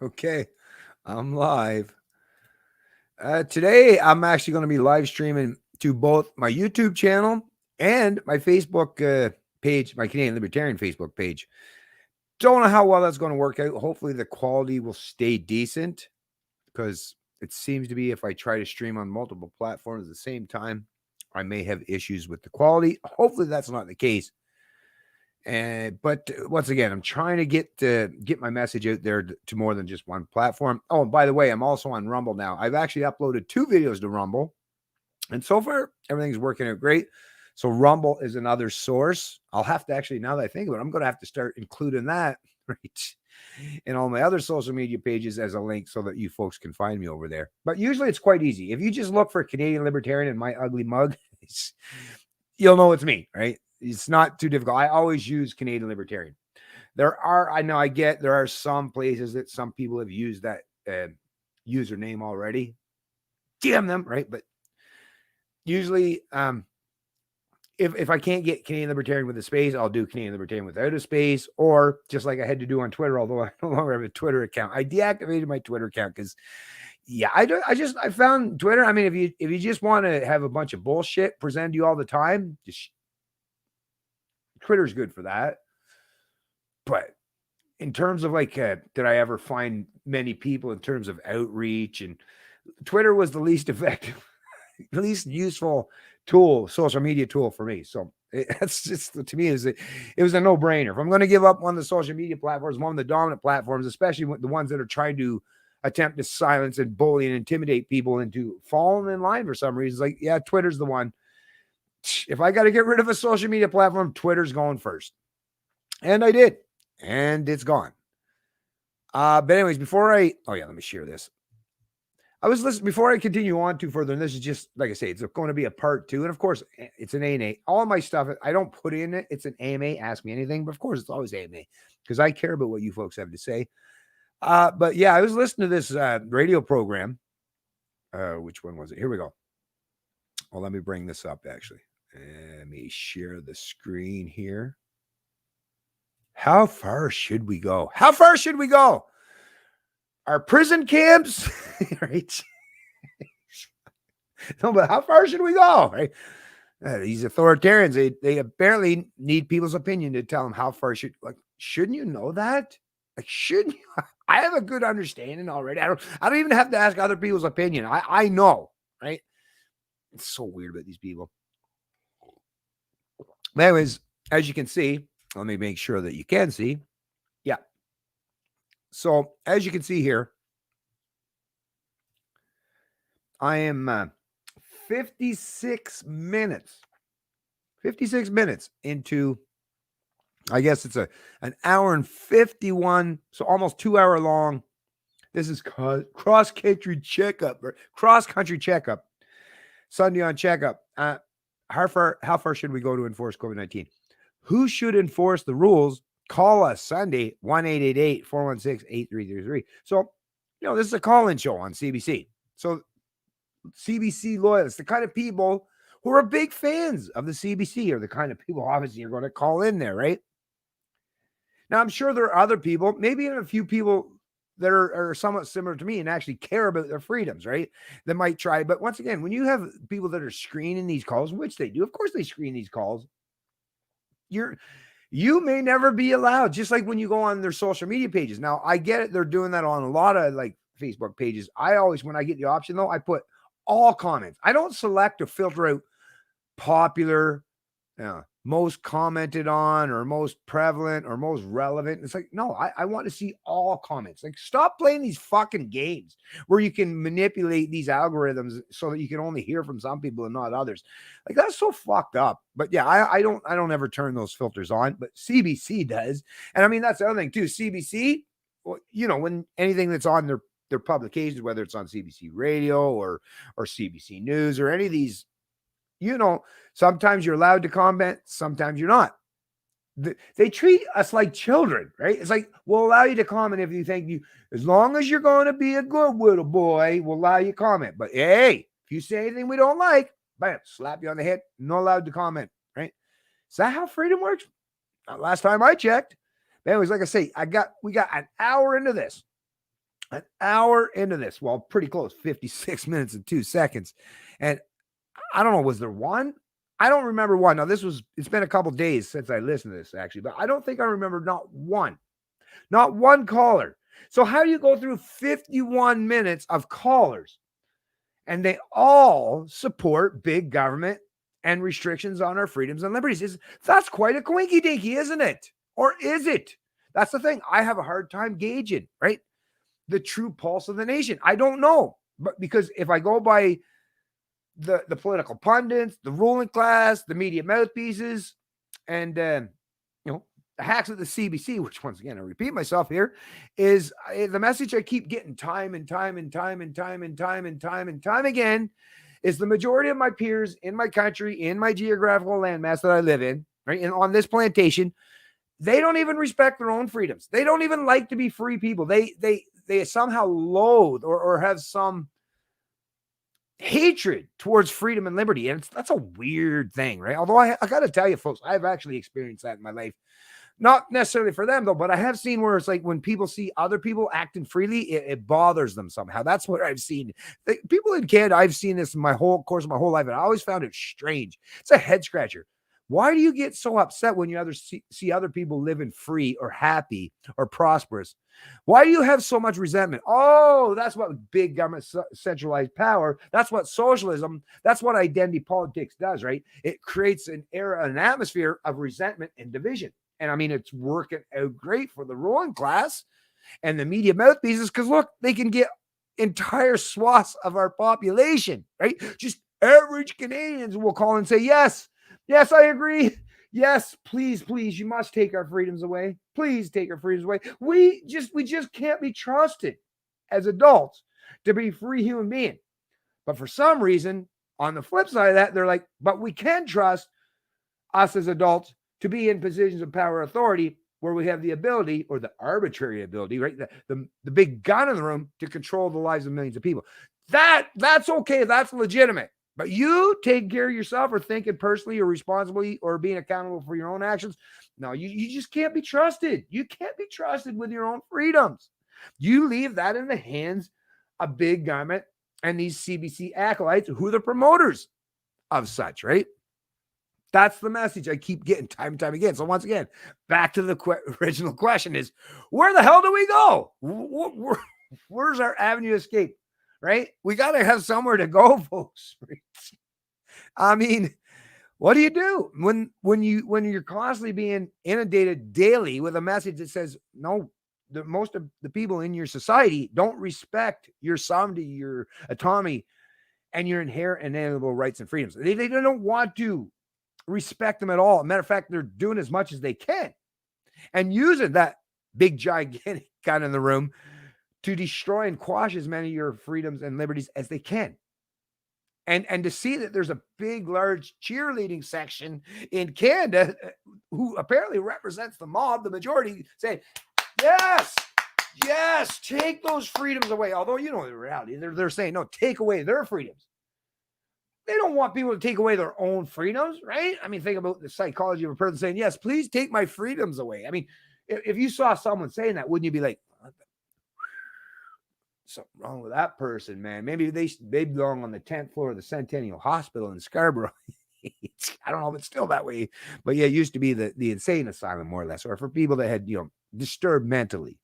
Okay, I'm live. Today, I'm actually going to be live streaming to both my YouTube channel and my Facebook page, my Canadian Libertarian Facebook page. Don't know how well that's going to work out. Hopefully, the quality will stay decent because it seems to be if I try to stream on multiple platforms at the same time, I may have issues with the quality. Hopefully, that's not the case. But once again, I'm trying to get my message out there to more than just one platform. Oh, and by the way, I'm also on Rumble now. I've actually uploaded 2 videos to Rumble, and so far everything's working out great. So Rumble is another source. I'll have to actually, now that I think of it, I'm going to have to start including that right in all my other social media pages as a link so that you folks can find me over there. But usually it's quite easy. If you just look for Canadian Libertarian and my ugly mug, you'll know it's me, right? It's not too difficult. I always use Canadian Libertarian. There are some places that some people have used that username already. Damn them, right? But usually, if I can't get Canadian Libertarian with a space, I'll do Canadian Libertarian without a space, or just like I had to do on Twitter, although I no longer have a Twitter account. I deactivated my Twitter account because I found Twitter. I mean, if you just want to have a bunch of bullshit presented to you all the time, just Twitter's good for that. But in terms of like, did I ever find many people in terms of outreach? And Twitter was the least effective, least useful social media tool for me. So that's just, to me, it was a no brainer. If I'm going to give up one of the social media platforms, one of the dominant platforms, especially the ones that are trying to attempt to silence and bully and intimidate people into falling in line for some reason, like, yeah, Twitter's the one. If I got to get rid of a social media platform, Twitter's going first. And I did. And it's gone. But anyways, let me share this. I was listening before I continue on too further, and this is just like I say, it's going to be a part 2, and of course, it's an AMA. All my stuff I don't put in it. It's an AMA. Ask me anything, but of course, it's always AMA because I care about what you folks have to say. But yeah, I was listening to this radio program. Which one was it? Here we go. Well, let me bring this up. Actually, let me share the screen here. How far should we go? How far should we go? Our prison camps, right? No, but how far should we go? Right? These authoritarians, they apparently need people's opinion to tell them how far shouldn't you know that? Like, shouldn't you? I have a good understanding already. I don't even have to ask other people's opinion. I know, right? It's so weird about these people. But anyways, as you can see, let me make sure that you can see. Yeah. So as you can see here, I am 56 minutes into, I guess it's an hour and 51, so almost 2 hour long. This is cross country checkup. Sunday on checkup. How far should we go to enforce COVID-19? Who should enforce the rules? Call us Sunday, 1-888-416-8333. So, this is a call-in show on CBC. So CBC loyalists, the kind of people who are big fans of the CBC, are the kind of people obviously you're going to call in there, right? Now, I'm sure there are other people, maybe even a few people that are somewhat similar to me and actually care about their freedoms, right? That might try. But once again, when you have people that are screening these calls, which they do, of course they screen these calls, you may never be allowed, just like when you go on their social media pages. Now, I get it. They're doing that on a lot of like Facebook pages. I always, when I get the option though, I put all comments. I don't select or filter out popular, most commented on, or most prevalent, or most relevant. It's like, no, I want to see all comments. Like, stop playing these fucking games where you can manipulate these algorithms so that you can only hear from some people and not others. Like, that's so fucked up. But yeah, I don't ever turn those filters on, but CBC does. And I mean, that's the other thing too. CBC, well, when anything that's on their publications, whether it's on CBC radio or CBC News or any of these, sometimes you're allowed to comment, sometimes you're not. They treat us like children, right? It's like, we'll allow you to comment if you think as long as you're going to be a good little boy, we'll allow you to comment. But hey, if you say anything we don't like, bam, slap you on the head, not allowed to comment, right? Is that how freedom works? Last time I checked. But anyways, like I say, we got an hour into this. An hour into this, well, pretty close, 56 minutes and 2 seconds. And I don't know, was there one? I don't remember one. Now, it's been a couple days since I listened to this, actually, but I don't think I remember not one caller. So, how do you go through 51 minutes of callers and they all support big government and restrictions on our freedoms and liberties? That's quite a quinky dinky, isn't it? Or is it? That's the thing. I have a hard time gauging, right? The true pulse of the nation. I don't know. But because if I go by the political pundits, the ruling class, the media mouthpieces, and the hacks of the CBC, which once again, I repeat myself here, is the message I keep getting time and time again is the majority of my peers in my country, in my geographical landmass that I live in, right, and on this plantation, they don't even respect their own freedoms. They don't even like to be free people. They somehow loathe or have some hatred towards freedom and liberty. And that's a weird thing, right? Although I got to tell you, folks, I've actually experienced that in my life. Not necessarily for them, though, but I have seen where it's like when people see other people acting freely, it bothers them somehow. That's what I've seen. People in Canada, I've seen this in my whole course of my whole life, and I always found it strange. It's a head scratcher. Why do you get so upset when you see other people living free or happy or prosperous? Why do you have so much resentment? Oh, that's what big government centralized power. That's what socialism, that's what identity politics does, right? It creates an atmosphere of resentment and division. And I mean, it's working out great for the ruling class and the media mouthpieces because look, they can get entire swaths of our population, right? Just average Canadians will call and say, yes, I agree. Yes, please, you must take our freedoms away. Please take our freedoms away. We just can't be trusted as adults to be free human beings. But for some reason, on the flip side of that, they're like, but we can trust us as adults to be in positions of power and authority where we have the ability or the arbitrary ability, right? The big gun in the room to control the lives of millions of people. That's okay. That's legitimate. But you taking care of yourself or thinking personally or responsibly or being accountable for your own actions, no, you just can't be trusted. You can't be trusted with your own freedoms. You leave that in the hands of big government and these CBC acolytes who are the promoters of such, right? That's the message I keep getting time and time again. So once again, back to the original question is, where the hell do we go? Where's our avenue of escape? Right? We got to have somewhere to go, folks. I mean, what do you do when you're constantly being inundated daily with a message that says, no, most of the people in your society don't respect your sovereignty, your autonomy, and your inherent and inalienable rights and freedoms. They don't want to respect them at all. Matter of fact, they're doing as much as they can and using that big, gigantic gun in the room to destroy and quash as many of your freedoms and liberties as they can. And to see that there's a big, large cheerleading section in Canada who apparently represents the mob, the majority, saying, yes, take those freedoms away. Although, you know, the reality, they're saying, no, take away their freedoms. They don't want people to take away their own freedoms, right? I mean, think about the psychology of a person saying, yes, please take my freedoms away. I mean, if you saw someone saying that, wouldn't you be like, something wrong with that person, man? Maybe they belong on the 10th floor of the Centennial Hospital in Scarborough. I don't know if it's still that way, but yeah, it used to be the insane asylum, more or less, or for people that had, disturbed mentally.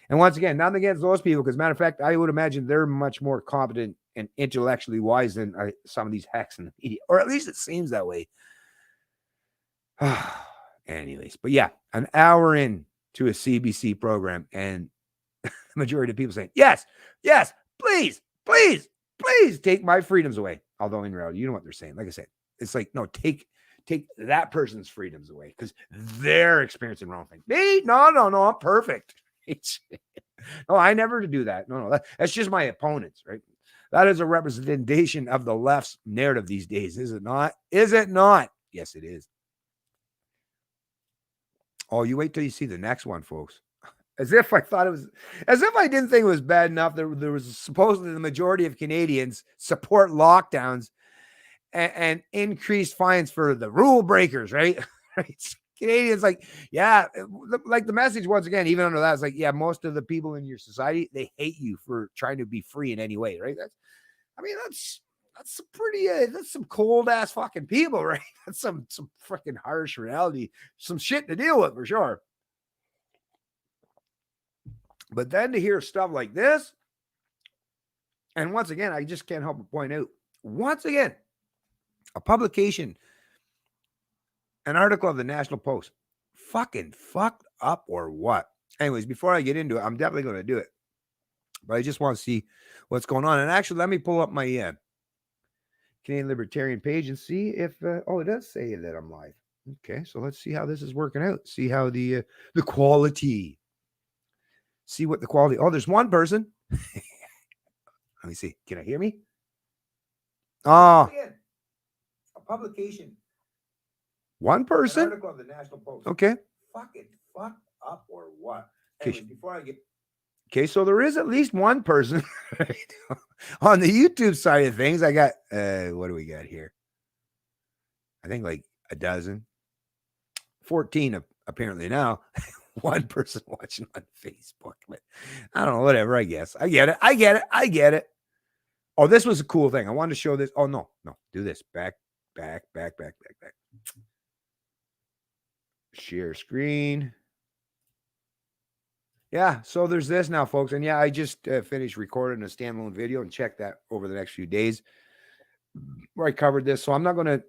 And once again, nothing against those people, because matter of fact, I would imagine they're much more competent and intellectually wise than some of these hacks in the media, or at least it seems that way. Anyways, but yeah, an hour into a CBC program, and the majority of people saying, yes, please take my freedoms away. Although in reality, you know what they're saying. Like I said, it's like, no, take that person's freedoms away because they're experiencing wrong things. Me? No, I'm perfect. No, I never do that. No, that's just my opponents, right? That is a representation of the left's narrative these days, is it not? Is it not? Yes, it is. Oh, you wait till you see the next one, folks. As if I didn't think it was bad enough. There was supposedly the majority of Canadians support lockdowns and increased fines for the rule breakers, right? Canadians, like, yeah, like the message once again, even under that, is like, yeah, most of the people in your society, they hate you for trying to be free in any way, right? That's some pretty that's some cold ass fucking people, right? That's some freaking harsh reality, some shit to deal with for sure. But then to hear stuff like this, and once again, I just can't help but point out, once again, a publication, an article of the National Post, fucking fucked up or what? Anyways, before I get into it, I'm definitely going to do it, but I just want to see what's going on. And actually, let me pull up my Canadian Libertarian page and see if it does say that I'm live. Okay, so let's see how this is working out. See how the quality. See what the quality. Oh, there's one person. Let me see. Can I hear me? Oh, a publication. One person. An article of the National Post. Okay. Fucking fuck up or what? Anyways, before I get. Okay, so there is at least one person on the YouTube side of things. I got what do we got here? I think like a dozen, 14 apparently now. One person watching on Facebook, but I don't know. Whatever. I guess I get it. Oh, this was a cool thing. I wanted to show this. Oh no, do this. Back. Share screen. Yeah, so there's this now, folks. And yeah, I just finished recording a standalone video and check that over the next few days where I covered this. So I'm not going to,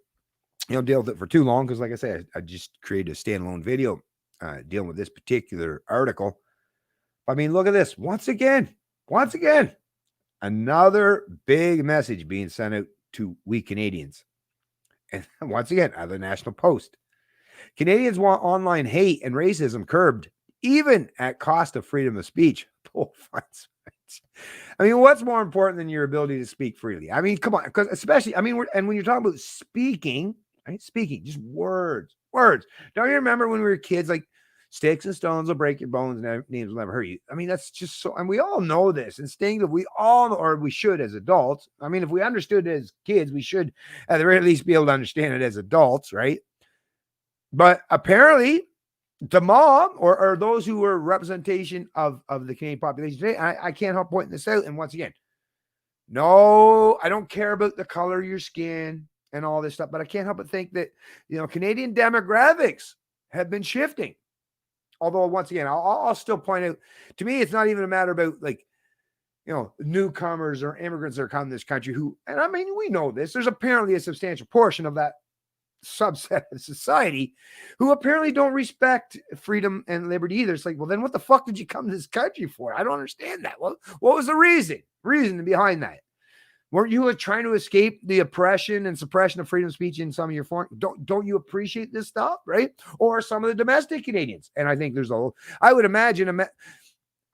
deal with it for too long because, like I said, I just created a standalone video dealing with this particular article. I mean, look at this. Once again, another big message being sent out to we Canadians. And once again, out of the National Post. Canadians want online hate and racism curbed, even at cost of freedom of speech. I mean, what's more important than your ability to speak freely? I mean, come on, because especially, I mean, and when you're talking about speaking, right? Speaking, just words. Don't you remember when we were kids, like sticks and stones will break your bones and names will never hurt you? I mean, that's just so, and we all know this instinctive. We all know, or we should as adults. I mean, if we understood it as kids, we should at the very least be able to understand it as adults, right? But apparently, the mob or those who were representation of the Canadian population today, I can't help pointing this out. And once again, no, I don't care about the color of your skin and all this stuff, but I can't help but think that, Canadian demographics have been shifting. Although, once again, I'll still point out, to me, it's not even a matter about like, newcomers or immigrants that are coming to this country who, and I mean, we know this, there's apparently a substantial portion of that subset of society who apparently don't respect freedom and liberty either. It's like, well, then what the fuck did you come to this country for? I don't understand that. What was the reason behind that? Weren't you trying to escape the oppression and suppression of freedom of speech in some of your foreign? Don't you appreciate this stuff, right? Or some of the domestic Canadians? And I think there's I would imagine,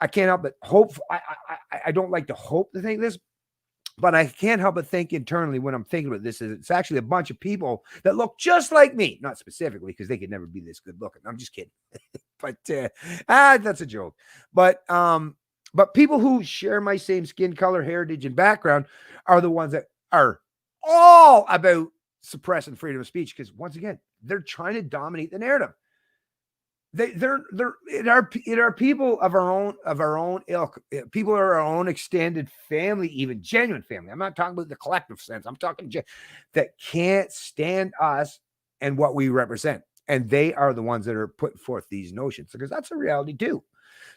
I can't help but hope. I don't like to hope to think this, but I can't help but think internally when I'm thinking about this, is it's actually a bunch of people that look just like me. Not specifically, because they could never be this good looking. I'm just kidding. But that's a joke. But people who share my same skin color, heritage, and background are the ones that are all about suppressing freedom of speech. Because once again, they're trying to dominate the narrative. They're people of our own ilk, people of our own extended family, even genuine family. I'm not talking about the collective sense. I'm talking that can't stand us and what we represent, and they are the ones that are putting forth these notions, because that's a reality too.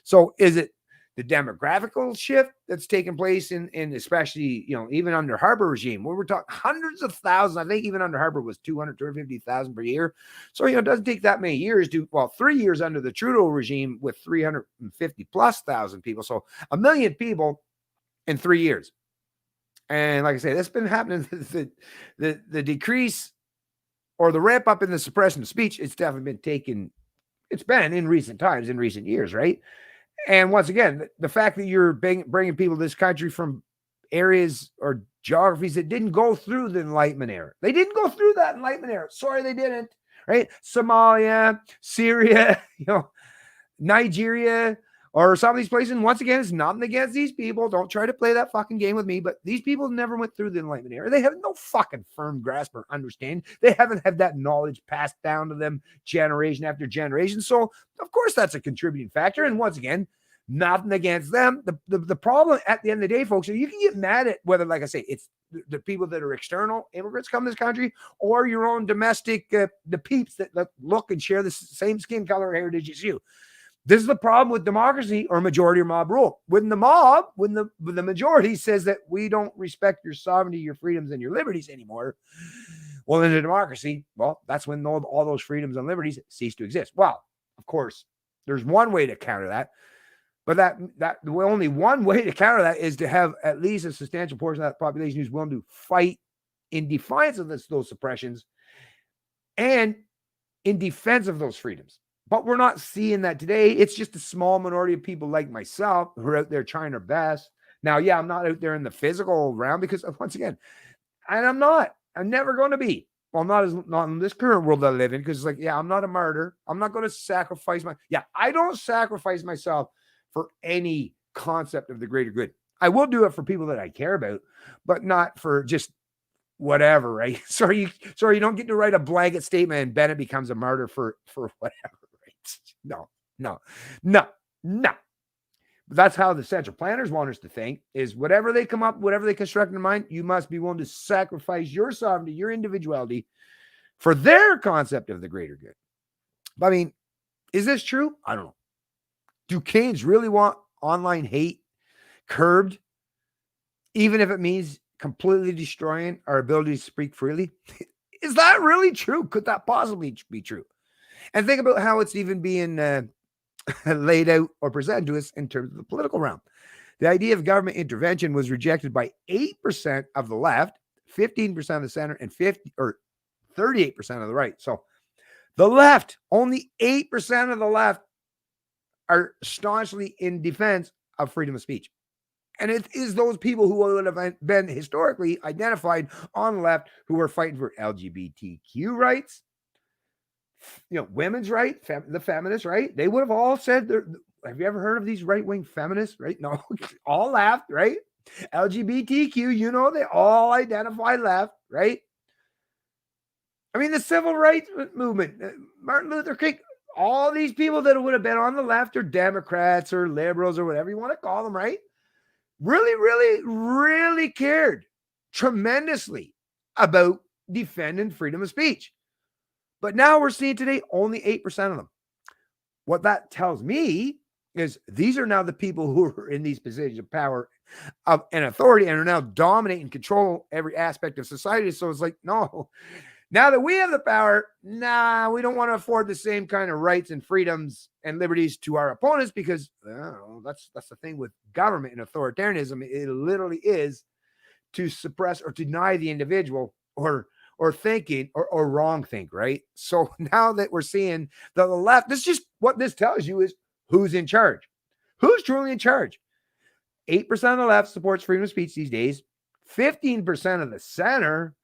So, is it the demographical shift that's taking place in especially, even under Harper regime, where we're talking hundreds of thousands? I think even under Harper was 250,000 per year. So, it doesn't take that many years 3 years under the Trudeau regime with 350 plus thousand people. So 1 million people in 3 years. And like I say, that's been happening. The decrease or the ramp up in the suppression of speech, it's definitely it's been in recent times, in recent years, right? And once again, the fact that you're bringing people to this country from areas or geographies that didn't go through the Enlightenment era. They didn't go through that Enlightenment era. Sorry, they didn't, right? Somalia, Syria, Nigeria, or some of these places. And once again, it's nothing against these people. Don't try to play that fucking game with me. But these people never went through the Enlightenment era. They have no fucking firm grasp or understanding. They haven't had that knowledge passed down to them generation after generation. So, of course, that's a contributing factor. And once again, nothing against them. The problem at the end of the day, folks, you can get mad at whether, like I say, it's the people that are external immigrants come to this country, or your own domestic, the peeps that look and share the same skin color heritage as you. This is the problem with democracy or majority or mob rule. When the mob, when the majority says that we don't respect your sovereignty, your freedoms, and your liberties anymore, well, in a democracy, well, that's when all those freedoms and liberties cease to exist. Well, of course, there's one way to counter that. But that only one way to counter that is to have at least a substantial portion of that population who's willing to fight in defiance of those suppressions and in defense of those freedoms. But we're not seeing that today. It's just a small minority of people like myself who are out there trying their best. Now, yeah, I'm not out there in the physical realm because, once again, and I'm never going to be. Well, not in this current world that I live in, because I'm not a martyr. I'm not going to sacrifice I don't sacrifice myself for any concept of the greater good. I will do it for people that I care about, but not for just whatever, right? Sorry, you don't get to write a blanket statement and Bennett becomes a martyr for whatever, right? No. But that's how the central planners want us to think, is whatever they come up, whatever they construct in their mind, you must be willing to sacrifice your sovereignty, your individuality for their concept of the greater good. But I mean, is this true? I don't know. Do Canes really want online hate curbed, even if it means completely destroying our ability to speak freely? Is that really true? Could that possibly be true? And think about how it's even being laid out or presented to us in terms of the political realm. The idea of government intervention was rejected by 8% of the left, 15% of the center, and 38% of the right. So the left, only 8% of the left are staunchly in defense of freedom of speech. And it is those people who would have been historically identified on the left who are fighting for LGBTQ rights, women's right, the feminists, right? They would have all said, have you ever heard of these right-wing feminists, right? No, all left, right? LGBTQ, they all identify left, right? I mean, the civil rights movement, Martin Luther King, all these people that would have been on the left or Democrats or liberals or whatever you want to call them, right? Really, really, really cared tremendously about defending freedom of speech. But now we're seeing today only 8% of them. What that tells me is these are now the people who are in these positions of power and authority and are now dominating and control every aspect of society. So it's like, no, now that we have the power, we don't want to afford the same kind of rights and freedoms and liberties to our opponents, because that's the thing with government and authoritarianism. It literally is to suppress or deny the individual or thinking or wrong think, right? So now that we're seeing the left, this is just what this tells you is who's in charge. Who's truly in charge? 8% of the left supports freedom of speech these days, 15% of the center,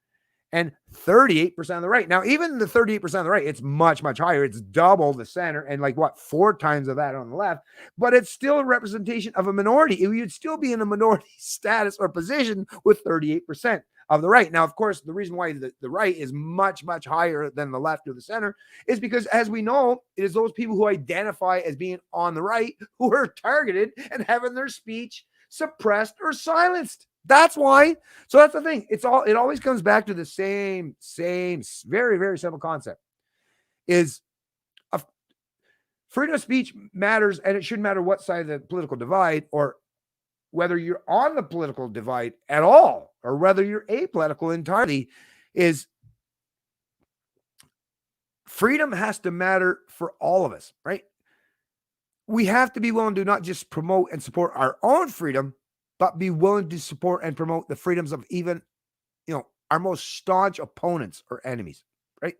and 38% of the right. Now, even the 38% of the right, it's much, much higher. It's double the center and 4 times of that on the left, but it's still a representation of a minority. You'd still be in a minority status or position with 38% of the right. Now, of course, the reason why the right is much, much higher than the left or the center is because, as we know, it is those people who identify as being on the right who are targeted and having their speech suppressed or silenced. That's why. So that's the thing. It always comes back to the same very, very simple concept is freedom of speech matters, and it shouldn't matter what side of the political divide, or whether you're on the political divide at all, or whether you're apolitical entirely. Is freedom has to matter for all of us, right? We have to be willing to not just promote and support our own freedom, but be willing to support and promote the freedoms of even, our most staunch opponents or enemies, right?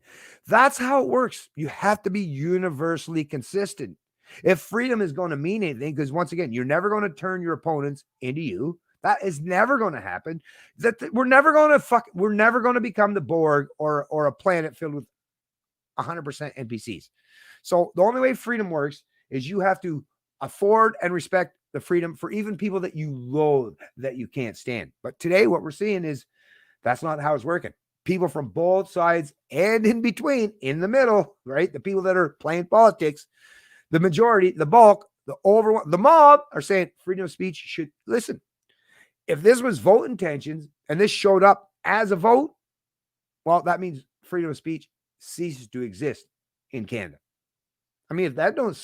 That's how it works. You have to be universally consistent. If freedom is going to mean anything, because once again, you're never going to turn your opponents into you. That is never going to happen. We're never going to become the Borg or a planet filled with 100% NPCs. So the only way freedom works is you have to afford and respect the freedom for even people that you loathe, that you can't stand. But today, what we're seeing is that's not how it's working. People from both sides and in between, in the middle, right? The people that are playing politics, the majority, the bulk, the mob are saying freedom of speech should listen. If this was vote intentions and this showed up as a vote, well, that means freedom of speech ceases to exist in Canada. I mean, if that don't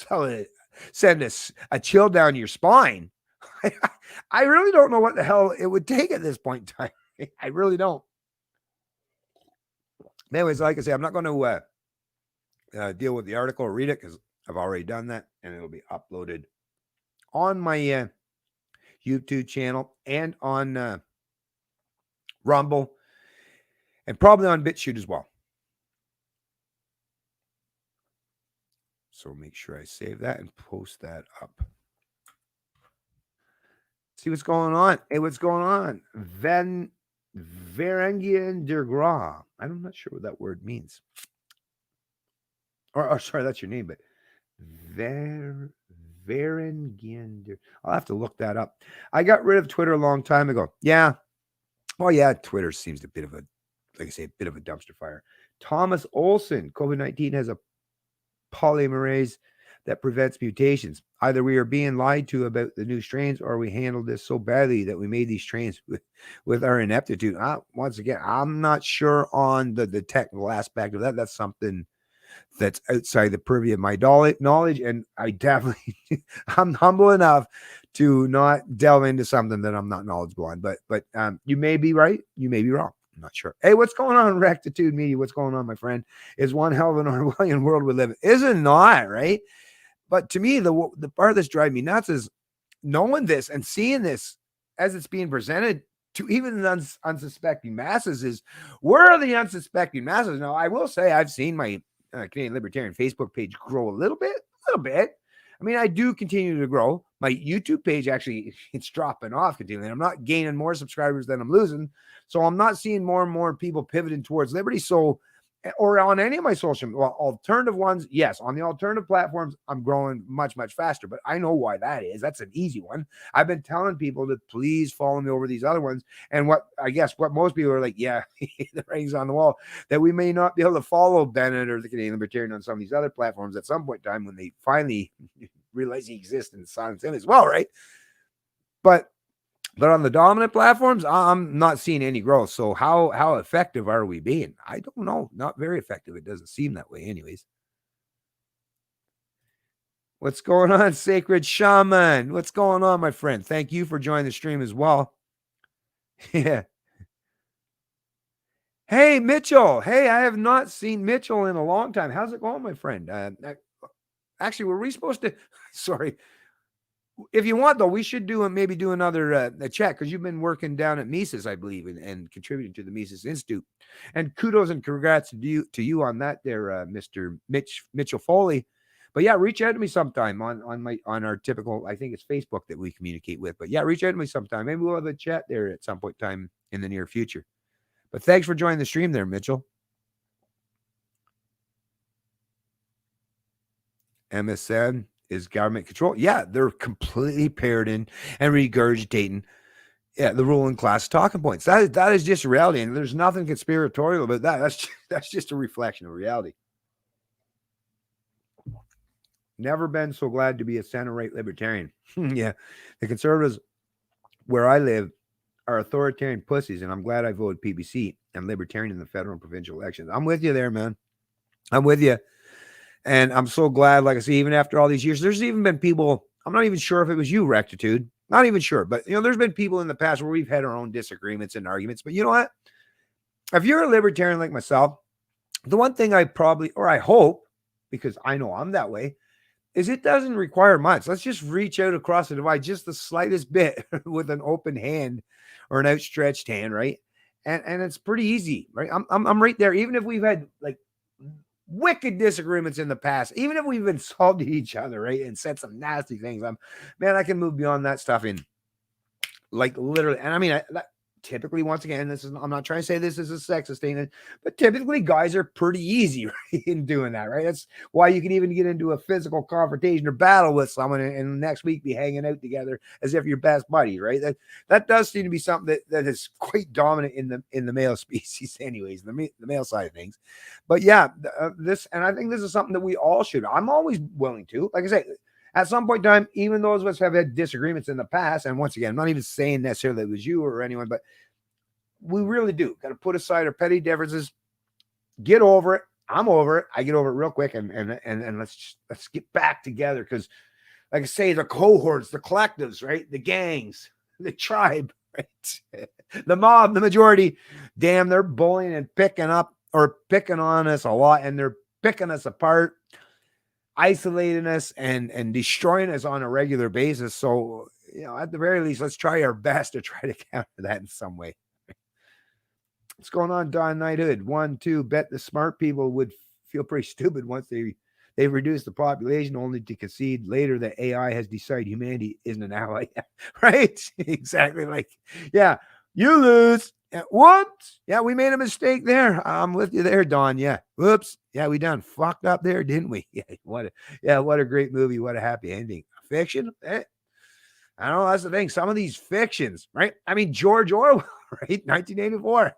send us a chill down your spine, I really don't know what the hell it would take at this point in time. I really don't. Anyways, like I say, I'm not going to deal with the article or read it because I've already done that, and it'll be uploaded on my YouTube channel and on Rumble and probably on BitChute as well. So make sure I save that and post that up. See what's going on. Hey, what's going on? Varangian der Gra. I'm not sure what that word means. Or sorry, that's your name, but Varangian. I'll have to look that up. I got rid of Twitter a long time ago. Yeah. Oh, yeah. Twitter seems a bit of a, like I say, a bit of a dumpster fire. Thomas Olson. COVID-19 has a polymerase that prevents mutations. Either we are being lied to about the new strains, or we handled this so badly that we made these strains with our ineptitude. Once again, I'm not sure on the technical aspect of that. That's something that's outside the purview of my knowledge, and I definitely I'm humble enough to not delve into something that I'm not knowledgeable on. But you may be right, you may be wrong. I'm not sure. Hey, what's going on, Rectitude Media? What's going on, my friend? Is one hell of an Orwellian world we live in. Is it not, right? But to me, the part that's driving me nuts is knowing this and seeing this as it's being presented to even the unsuspecting masses is, where are the unsuspecting masses? Now, I will say I've seen my Canadian Libertarian Facebook page grow a little bit. I mean, I do continue to grow. My YouTube page, actually, it's dropping off continually. I'm not gaining more subscribers than I'm losing. So I'm not seeing more and more people pivoting towards liberty. So, or on any of my social, well, alternative ones, yes. On the alternative platforms, I'm growing much, much faster. But I know why that is. That's an easy one. I've been telling people to please follow me over these other ones. And what most people are like, yeah, the writing's on the wall, that we may not be able to follow Bennett or the Canadian Libertarian on some of these other platforms at some point in time when they finally realize he exists and silence him as well, right? But on the dominant platforms, I'm not seeing any growth. So how effective are we being? I don't know. Not very effective. It doesn't seem that way anyways. What's going on, Sacred Shaman? What's going on, my friend? Thank you for joining the stream as well. Yeah. Hey, Mitchell. Hey, I have not seen Mitchell in a long time. How's it going, my friend? Actually, were we supposed to? Sorry. If you want, though, we should maybe do another a chat, because you've been working down at Mises, I believe, and contributing to the Mises Institute. And kudos and congrats to you on that there, Mr. Mitchell Foley. But yeah, reach out to me sometime on our typical, I think it's Facebook that we communicate with. But yeah, reach out to me sometime. Maybe we'll have a chat there at some point in time in the near future. But thanks for joining the stream there, Mitchell. MSN is government control. Yeah, they're completely parroting and regurgitating the ruling class talking points. That is just reality, and there's nothing conspiratorial about that. That's just a reflection of reality. Never been so glad to be a center-right libertarian. Yeah, the conservatives where I live are authoritarian pussies, and I'm glad I voted PBC and libertarian in the federal and provincial elections. I'm with you there, man. I'm with you. And I'm so glad, like I say, even after all these years, there's even been people, I'm not even sure if it was you, Rectitude. Not even sure. But, there's been people in the past where we've had our own disagreements and arguments. But you know what? If you're a libertarian like myself, the one thing I hope, because I know I'm that way, is it doesn't require much. Let's just reach out across the divide just the slightest bit with an open hand or an outstretched hand, right? And it's pretty easy, right? I'm right there. Even if we've had like wicked disagreements in the past, even if we've insulted each other, right, and said some nasty things, I can move beyond that stuff in like literally. And I mean, typically, once again, I'm not trying to say this is a sexist thing, but typically guys are pretty easy right, in doing that, right? That's why you can even get into a physical confrontation or battle with someone and the next week be hanging out together as if you're best buddies, right? That does seem to be something that is quite dominant in the male species, anyways, the male side of things. But yeah, and I think this is something that we all should. I'm always willing to, like I say, at some point in time, even those of us have had disagreements in the past, and once again, I'm not even saying necessarily it was you or anyone, but we really do got to put aside our petty differences, get over it. I'm over it. I get over it real quick, and let's get back together because, like I say, the cohorts, the collectives, right, the gangs, the tribe, right, the mob, the majority, damn, they're bullying and picking on us a lot, and they're picking us apart, isolating us and destroying us on a regular basis. So, at the very least, let's try our best to try to counter that in some way. What's going on, Don Knighthood? 1, 2, bet the smart people would feel pretty stupid once they reduce the population only to concede later that AI has decided humanity isn't an ally. Right? Exactly. Like, yeah, you lose. Whoops. Yeah, we made a mistake there. I'm with you there, Don. Yeah. Whoops. Yeah, we done fucked up there, didn't we? What a great movie. What a happy ending. Fiction? I don't know. That's the thing. Some of these fictions, right? I mean, George Orwell, right? 1984.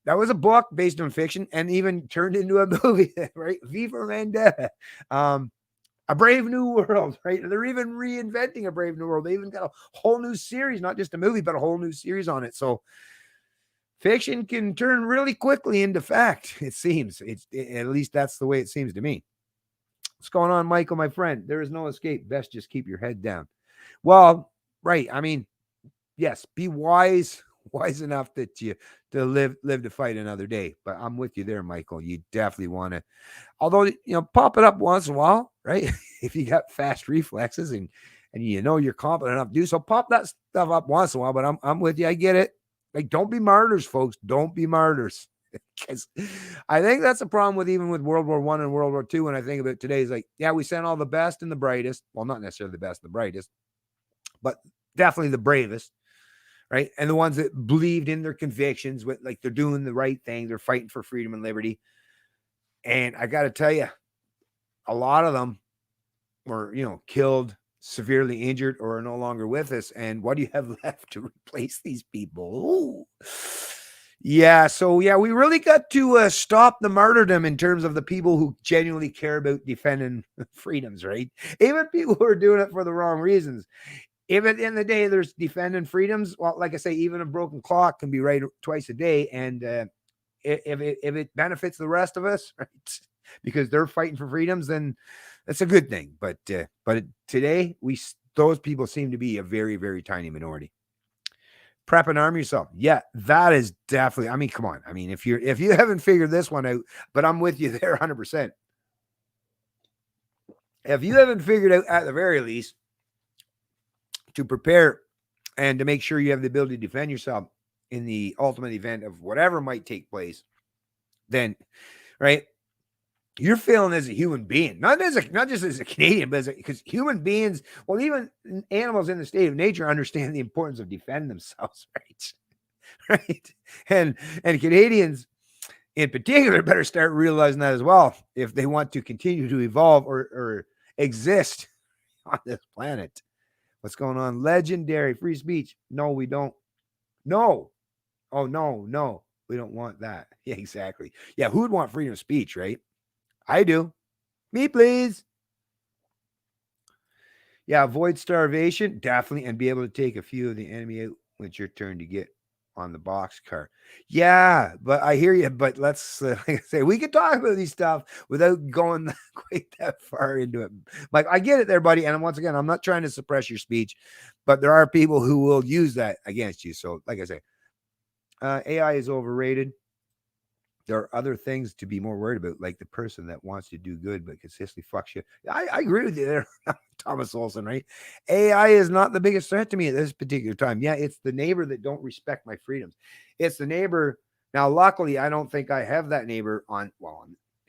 That was a book based on fiction and even turned into a movie, right? V for Vendetta. A Brave New World, right? They're even reinventing A Brave New World. They even got a whole new series, not just a movie, but a whole new series on it. So fiction can turn really quickly into fact, it seems. At least that's the way it seems to me. What's going on, Michael, my friend? There is no escape. Best just keep your head down. Well, right. I mean, yes, be wise enough that you to live to fight another day. But I'm with you there, Michael. You definitely want to, although pop it up once in a while, right? If you got fast reflexes and you're competent enough to do so, pop that stuff up once in a while. But I'm with you. I get it. Like, don't be martyrs, folks. Don't be martyrs. Because I think that's a problem with World War I and World War II. When I think about today, is like, yeah, we sent all the best and the brightest. Well, not necessarily the best and the brightest, but definitely the bravest, right? And the ones that believed in their convictions, with like they're doing the right thing, they're fighting for freedom and liberty. And I got to tell you, a lot of them were, killed, severely injured, or are no longer with us. And what do you have left to replace these people? Ooh. Yeah, so yeah, we really got to stop the martyrdom in terms of the people who genuinely care about defending freedoms, right? Even people who are doing it for the wrong reasons. If at the end of the day there's defending freedoms, well, like I say, even a broken clock can be right twice a day, and if it benefits the rest of us, right, because they're fighting for freedoms, then that's a good thing. But today those people seem to be a very, very tiny minority. Prep and arm yourself. Yeah, that is definitely. I mean, come on. I mean, if you haven't figured this one out, but I'm with you there 100%. If you haven't figured out, at the very least, to prepare and to make sure you have the ability to defend yourself in the ultimate event of whatever might take place, then, right, you're failing as a human being, not just as a Canadian, but because human beings, well, even animals in the state of nature understand the importance of defending themselves, right? Right. And Canadians in particular better start realizing that as well if they want to continue to evolve or exist on this planet. What's going on? Legendary free speech. No, we don't. No. Oh, no. We don't want that. Yeah, exactly. Yeah, who would want freedom of speech, right? I do. Me, please. Yeah, avoid starvation, definitely, and be able to take a few of the enemy out when it's your turn to get on the box car. Yeah, but I hear you. But let's like I say, we can talk about these stuff without going quite that far into it. Like, I get it there, buddy. And once again, I'm not trying to suppress your speech, but there are people who will use that against you. So, like I say, AI is overrated. There are other things to be more worried about, like the person that wants to do good but consistently fucks you. I agree with you there, Thomas Olson, right? AI is not the biggest threat to me at this particular time. Yeah, it's the neighbor that don't respect my freedoms. It's the neighbor. Now, luckily, I don't think I have that neighbor on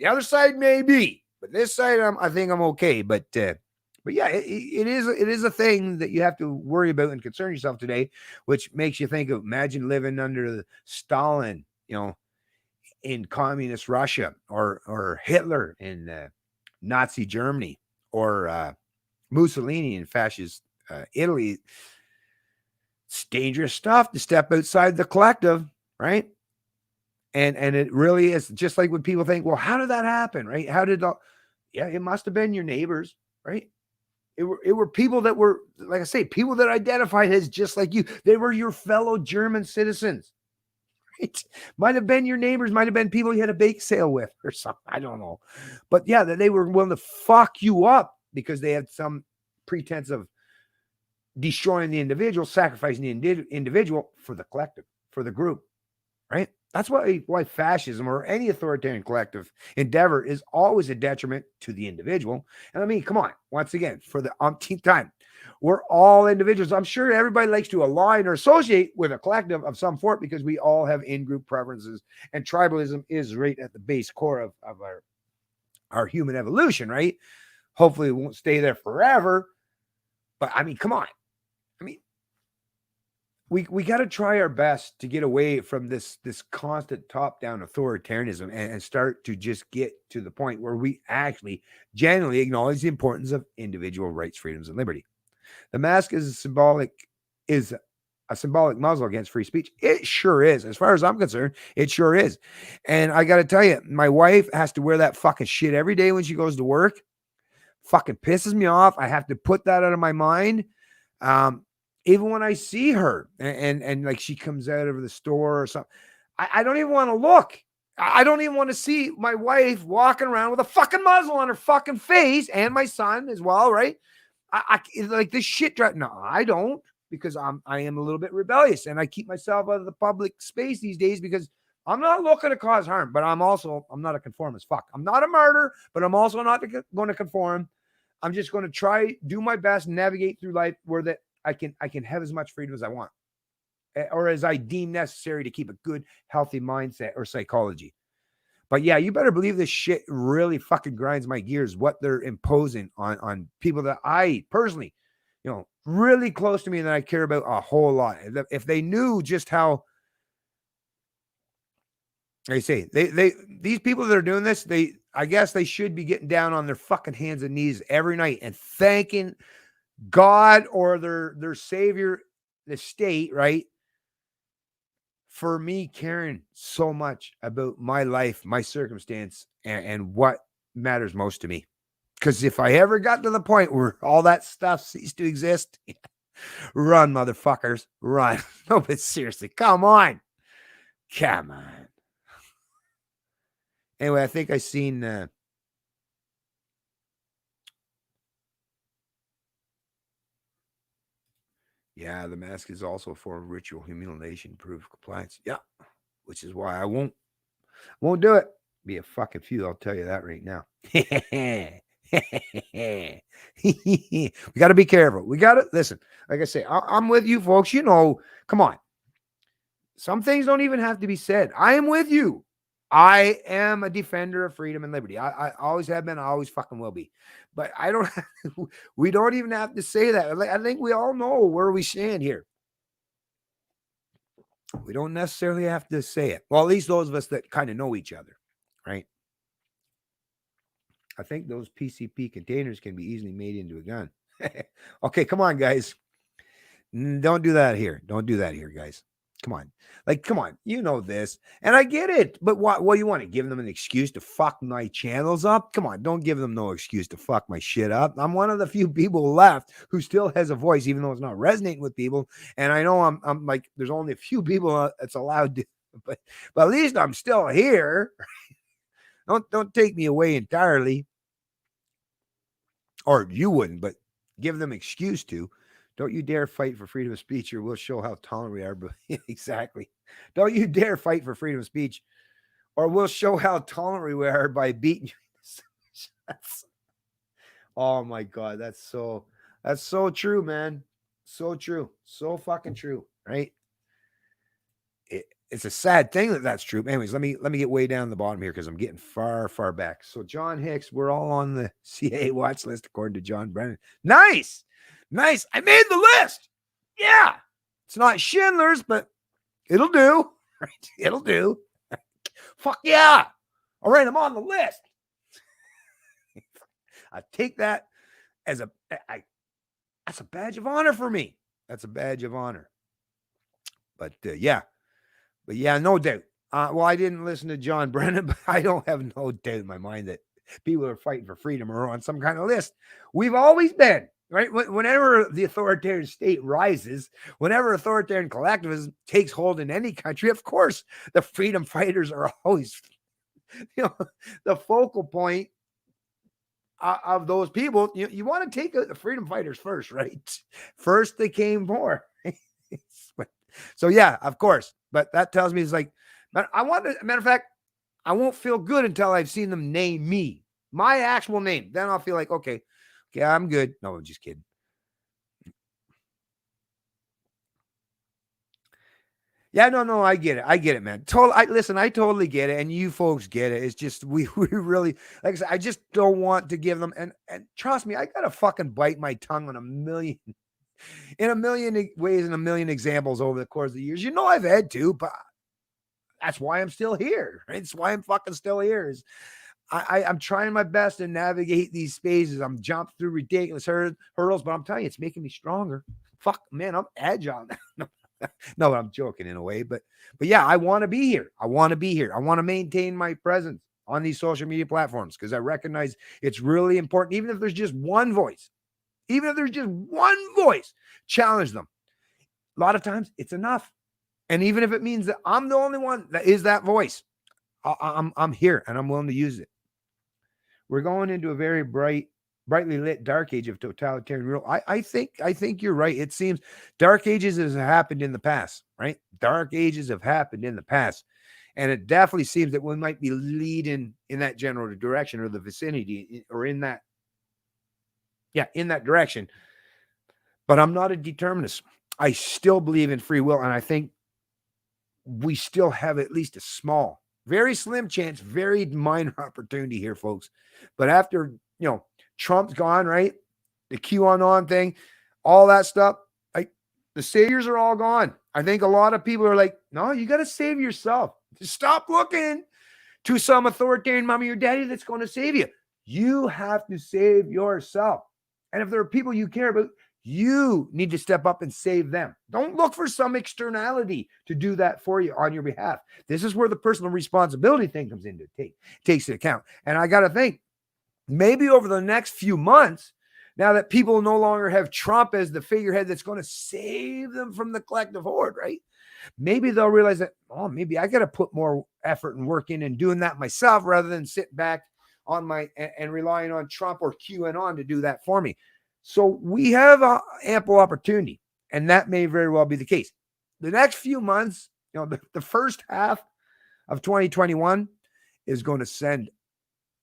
the other side, maybe, but this side, I think I'm okay. But But yeah, it is a thing that you have to worry about and concern yourself today, which makes you think of imagine living under Stalin, in communist Russia, or Hitler in Nazi Germany, or Mussolini in fascist Italy. It's dangerous stuff to step outside the collective, right? And it really is just like when people think, well, how did that happen, right? Yeah, it must have been your neighbors, right? It were people that were, like I say, people that identified as just like you. They were your fellow German citizens. Right? Might have been your neighbors, might have been people you had a bake sale with or something. I don't know. But yeah, that they were willing to fuck you up because they had some pretense of destroying the individual, sacrificing the individual for the collective, for the group, right? That's why fascism or any authoritarian collective endeavor is always a detriment to the individual. And I mean, come on, once again, for the umpteenth time, we're all individuals. I'm sure everybody likes to align or associate with a collective of some sort because we all have in-group preferences, and tribalism is right at the base core of our human evolution, right? Hopefully it won't stay there forever. But I mean, come on. I mean, we got to try our best to get away from this constant top-down authoritarianism and start to just get to the point where we actually genuinely acknowledge the importance of individual rights, freedoms, and liberty. The mask is a symbolic muzzle against free speech. It sure is. As far as I'm concerned, it sure is. And I got to tell you, my wife has to wear that fucking shit every day when she goes to work. Fucking pisses me off. I have to put that out of my mind. Even when I see her and like she comes out of the store or something, I don't even want to look. I don't even want to see my wife walking around with a fucking muzzle on her fucking face, and my son as well, right? I like this shit. No, I don't, because I am a little bit rebellious, and I keep myself out of the public space these days because I'm not looking to cause harm, but I'm not a conformist. Fuck, I'm not a martyr, but I'm also not going to conform. I'm just going to try, do my best, navigate through life where that I can have as much freedom as I want, or as I deem necessary to keep a good, healthy mindset or psychology. But yeah, you better believe this shit really fucking grinds my gears, what they're imposing on people that I personally, really close to me and that I care about a whole lot. If they knew just how, they say, these people that are doing this, I guess they should be getting down on their fucking hands and knees every night and thanking God or their savior, the state, right, for me caring so much about my life, my circumstance, and what matters most to me. Because if I ever got to the point where all that stuff ceased to exist, run, motherfuckers, run. No, but seriously, come on. Anyway, I think I seen yeah, the mask is also a form of ritual humiliation, proof of compliance. Yeah, which is why I won't do it. Be a fucking few, I'll tell you that right now. We got to be careful. We got to listen. Like I say, I'm with you, folks. Come on. Some things don't even have to be said. I am with you. I am a defender of freedom and liberty. I always have been. I always fucking will be. But I don't. We don't even have to say that. I think we all know where we stand here. We don't necessarily have to say it. Well, at least those of us that kind of know each other, right? I think those PCP containers can be easily made into a gun. Okay, come on, guys. Don't do that here. Don't do that here, guys. Come on. Come on. You know this. And I get it. But what you want to give them an excuse to fuck my channels up? Come on. Don't give them no excuse to fuck my shit up. I'm one of the few people left who still has a voice, even though it's not resonating with people. And I know I'm like, there's only a few people that's allowed to, but at least I'm still here. Don't take me away entirely. Or you wouldn't, but give them excuse to. Don't you dare fight for freedom of speech, or we'll show how tolerant we are. Exactly. Don't you dare fight for freedom of speech, or we'll show how tolerant we are by beating you. Oh my God, that's so true, man. So true. So fucking true, right? it's a sad thing that that's true. Anyways, let me get way down the bottom here because I'm getting far back. So John Hicks, we're all on the CIA watch list according to John Brennan. Nice. I made the list. Yeah, it's not Schindler's, but it'll do. Right? It'll do. Fuck yeah. All right, I'm on the list. I take that as that's a badge of honor for me. That's a badge of honor. But yeah, no doubt. Well, I didn't listen to John Brennan, but I don't have no doubt in my mind that people who are fighting for freedom are on some kind of list. We've always been, right? Whenever the authoritarian state rises, whenever authoritarian collectivism takes hold in any country, of course, the freedom fighters are always, the focal point of those people. You want to take out the freedom fighters first, right? First they came for. So yeah, of course. But that tells me it's like, but matter of fact, I won't feel good until I've seen them name me, my actual name. Then I'll feel like, okay, I'm good. No, I'm just kidding. Yeah, no, I get it, man. Listen, I totally get it, and you folks get it. It's just we really, like I said, I just don't want to give them, and trust me, I gotta fucking bite my tongue on in a million ways and a million examples over the course of the years. I've had to, but that's why I'm still here. Right? It's why I'm fucking still here. I'm trying my best to navigate these spaces. I'm jumping through ridiculous hurdles, but I'm telling you, it's making me stronger. Fuck, man, I'm agile now. No, I'm joking in a way, but yeah, I want to be here. I want to maintain my presence on these social media platforms because I recognize it's really important. Even if there's just one voice, challenge them. A lot of times it's enough. And even if it means that I'm the only one that is that voice, I'm here and I'm willing to use it. We're going into a very brightly lit dark age of totalitarian rule. I think you're right. It seems dark ages has happened in the past, right? Dark ages have happened in the past. And it definitely seems that we might be leading in that general direction or the vicinity or in that direction. But I'm not a determinist. I still believe in free will. And I think we still have at least a small, very slim chance, very minor opportunity here, folks. But after, Trump's gone, right? The QAnon thing, all that stuff, the saviors are all gone. I think a lot of people are like, no, you got to save yourself. Just stop looking to some authoritarian mommy or daddy that's going to save you. You have to save yourself. And if there are people you care about, you need to step up and save them. Don't look for some externality to do that for you on your behalf. This is where the personal responsibility thing comes into takes into account. And I got to think, maybe over the next few months, now that people no longer have Trump as the figurehead that's going to save them from the collective horde, right? Maybe they'll realize that, maybe I got to put more effort and work in and doing that myself rather than sit back on and relying on Trump or QAnon to do that for me. So we have ample opportunity, and that may very well be the case. The next few months, the first half of 2021 is going to send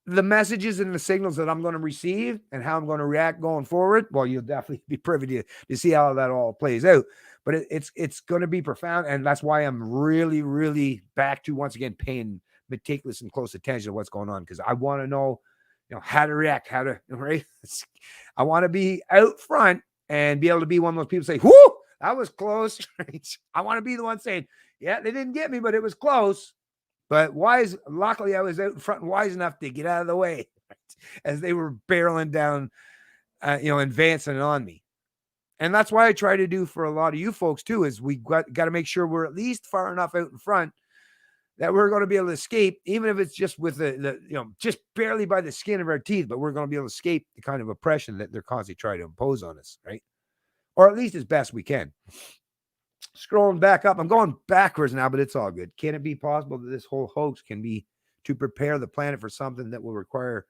the messages and the signals that I'm going to receive and how I'm going to react going forward. Well, you'll definitely be privy to see how that all plays out. But it's going to be profound, and that's why I'm really, really back to, once again, paying meticulous and close attention to what's going on, because I want to know, how to react, right? I want to be out front and be able to be one of those people say, whoo, that was close. I want to be the one saying, yeah, they didn't get me, but it was close. But luckily I was out in front and wise enough to get out of the way as they were barreling down, advancing on me. And that's why I try to do for a lot of you folks too, is we got to make sure we're at least far enough out in front that we're going to be able to escape, even if it's just with just barely by the skin of our teeth, but we're going to be able to escape the kind of oppression that they're constantly trying to impose on us, right? Or at least as best we can. Scrolling back up, I'm going backwards now, but it's all good. Can it be possible that this whole hoax can be to prepare the planet for something that will require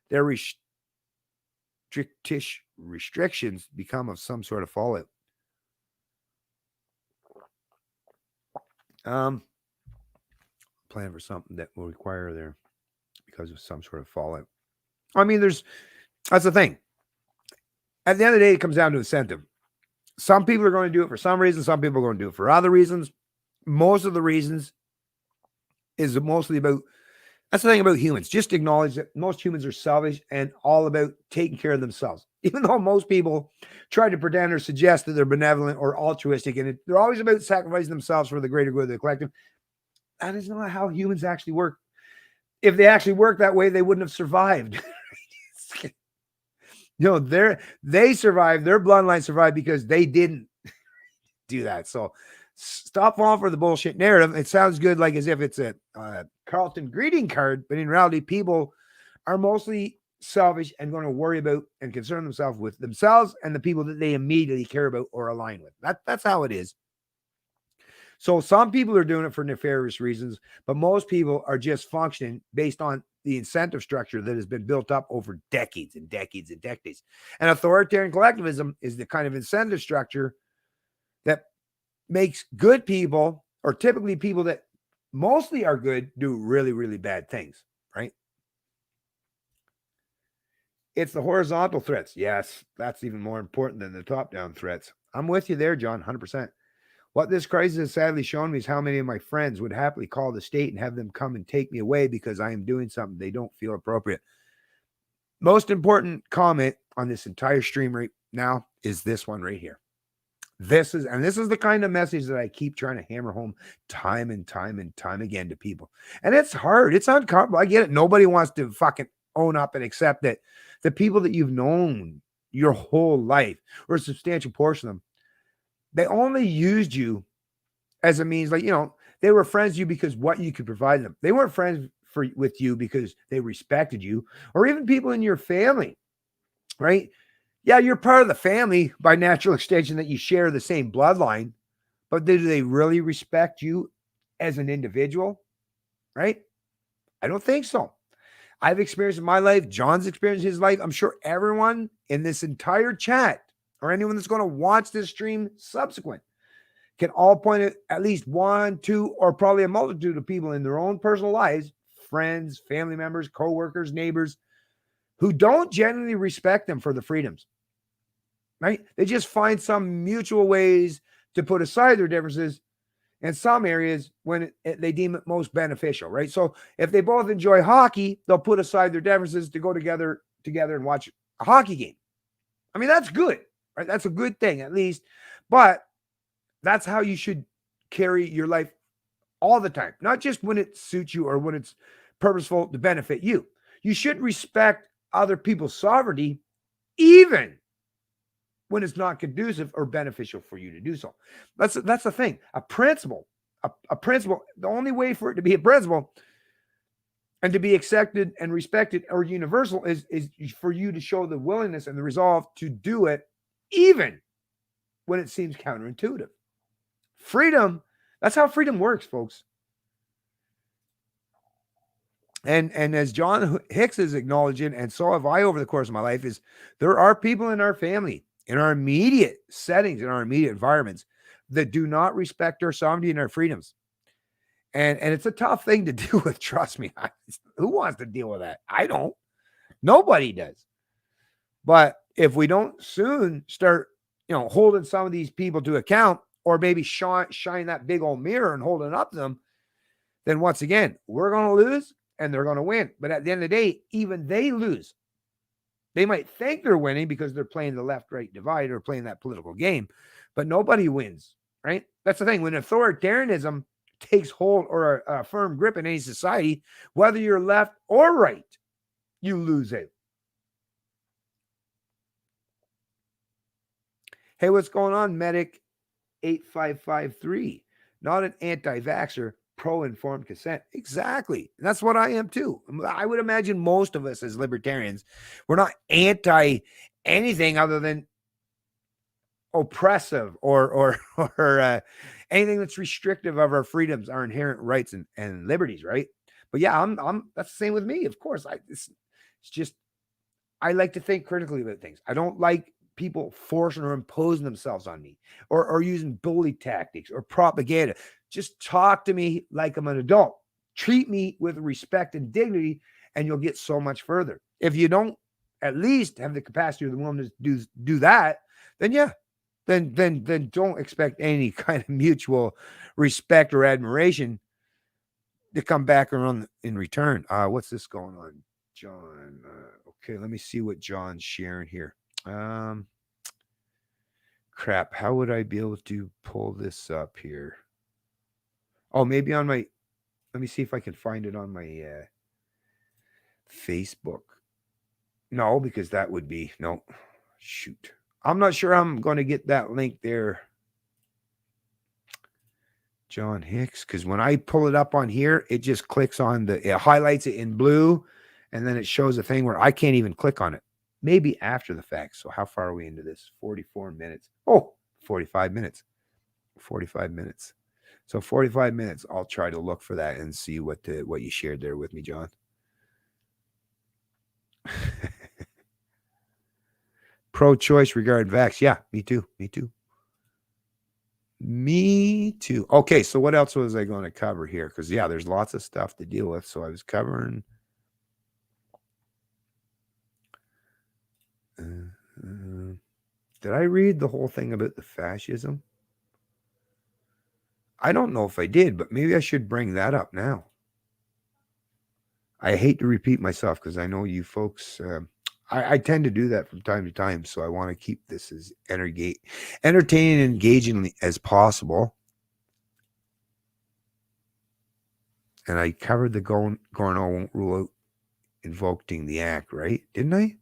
their restrictions become of some sort of fallout? Plan for something that will require there because of some sort of fallout. I mean, that's the thing. At the end of the day, it comes down to incentive. Some people are going to do it for some reason. Some people are going to do it for other reasons. most of the reasons is mostly about, that's the thing about humans. Just acknowledge that most humans are selfish and all about taking care of themselves. Even though most people try to pretend or suggest that they're benevolent or altruistic, and they're always about sacrificing themselves for the greater good of the collective. That is not how humans actually work. If they actually worked that way, they wouldn't have survived. They survived. Their bloodline survived because they didn't do that. So stop falling for the bullshit narrative. It sounds good, like as if it's a Carlton greeting card, but in reality, people are mostly selfish and going to worry about and concern themselves with themselves and the people that they immediately care about or align with. That's how it is. So some people are doing it for nefarious reasons, but most people are just functioning based on the incentive structure that has been built up over decades and decades and decades. And authoritarian collectivism is the kind of incentive structure that makes good people, or typically people that mostly are good, do really, really bad things, right? It's the horizontal threats. Yes, that's even more important than the top-down threats. I'm with you there, John, 100%. What this crisis has sadly shown me is how many of my friends would happily call the state and have them come and take me away because I am doing something they don't feel appropriate. Most important comment on this entire stream right now is this one right here. This is the kind of message that I keep trying to hammer home time and time and time again to people. And it's hard. It's uncomfortable. I get it. Nobody wants to fucking own up and accept that the people that you've known your whole life, or a substantial portion of them, they only used you as a means, like, they were friends with you because what you could provide them. They weren't friends with you because they respected you, or even people in your family, right? Yeah, you're part of the family by natural extension that you share the same bloodline, but do they really respect you as an individual, right? I don't think so. I've experienced in my life, John's experienced in his life. I'm sure everyone in this entire chat, or anyone that's going to watch this stream subsequent, can all point at least one, two, or probably a multitude of people in their own personal lives, friends, family members, co-workers, neighbors, who don't genuinely respect them for the freedoms, right? They just find some mutual ways to put aside their differences in some areas when they deem it most beneficial, right? So if they both enjoy hockey, they'll put aside their differences to go together and watch a hockey game. I mean, that's good, right? That's a good thing, at least. But that's how you should carry your life all the time, not just when it suits you or when it's purposeful to benefit you. You should respect other people's sovereignty, even when it's not conducive or beneficial for you to do so. That's the thing. A principle, the only way for it to be a principle and to be accepted and respected or universal is for you to show the willingness and the resolve to do it, even when it seems counterintuitive. Freedom, that's how freedom works, folks. And as John Hicks is acknowledging, and so have I over the course of my life, is there are people in our family, in our immediate settings, in our immediate environments, that do not respect our sovereignty and our freedoms. And it's a tough thing to deal with. Trust me. Who wants to deal with that? I don't. Nobody does. But if we don't soon start, holding some of these people to account, or maybe shine that big old mirror and hold it up to them, then once again, we're going to lose and they're going to win. But at the end of the day, even they lose. They might think they're winning because they're playing the left-right divide or playing that political game, but nobody wins, right? That's the thing. When authoritarianism takes hold or a firm grip in any society, whether you're left or right, you lose it. Hey, what's going on, Medic 8553? Not an anti-vaxxer, pro-informed consent. Exactly. And that's what I am too. I would imagine most of us as libertarians, we're not anti anything other than oppressive or anything that's restrictive of our freedoms, our inherent rights and liberties, right? But yeah, I'm that's the same with me. Of course, it's just I like to think critically about things. I don't like people forcing or imposing themselves on me or using bully tactics or propaganda. Just talk to me like I'm an adult. Treat me with respect and dignity, and you'll get so much further. If you don't at least have the capacity or the willingness to do that, then yeah, then don't expect any kind of mutual respect or admiration to come back around in return. What's this going on, John? Okay, let me see what John's sharing here. Crap, how would I be able to pull this up here? Oh, maybe on my, let me see if I can find it on my Facebook. No, because that would be, no, shoot. I'm not sure I'm going to get that link there, John Hicks, because when I pull it up on here, it just clicks on it highlights it in blue, and then it shows a thing where I can't even click on it. Maybe after the fact. So how far are we into this? 44 minutes. Oh, 45 minutes. 45 minutes. So 45 minutes. I'll try to look for that and see what you shared there with me, John. Pro-choice regarding vax. Yeah, me too. Me too. Me too. Okay, so what else was I going to cover here? Because, yeah, there's lots of stuff to deal with. So I was covering... did I read the whole thing about the fascism? I don't know if I did, but maybe I should bring that up now. I hate to repeat myself because I know you folks... I tend to do that from time to time, so I want to keep this as entertaining and engaging as possible. And I covered the Gorno won't rule out invoking the act, right? Didn't I?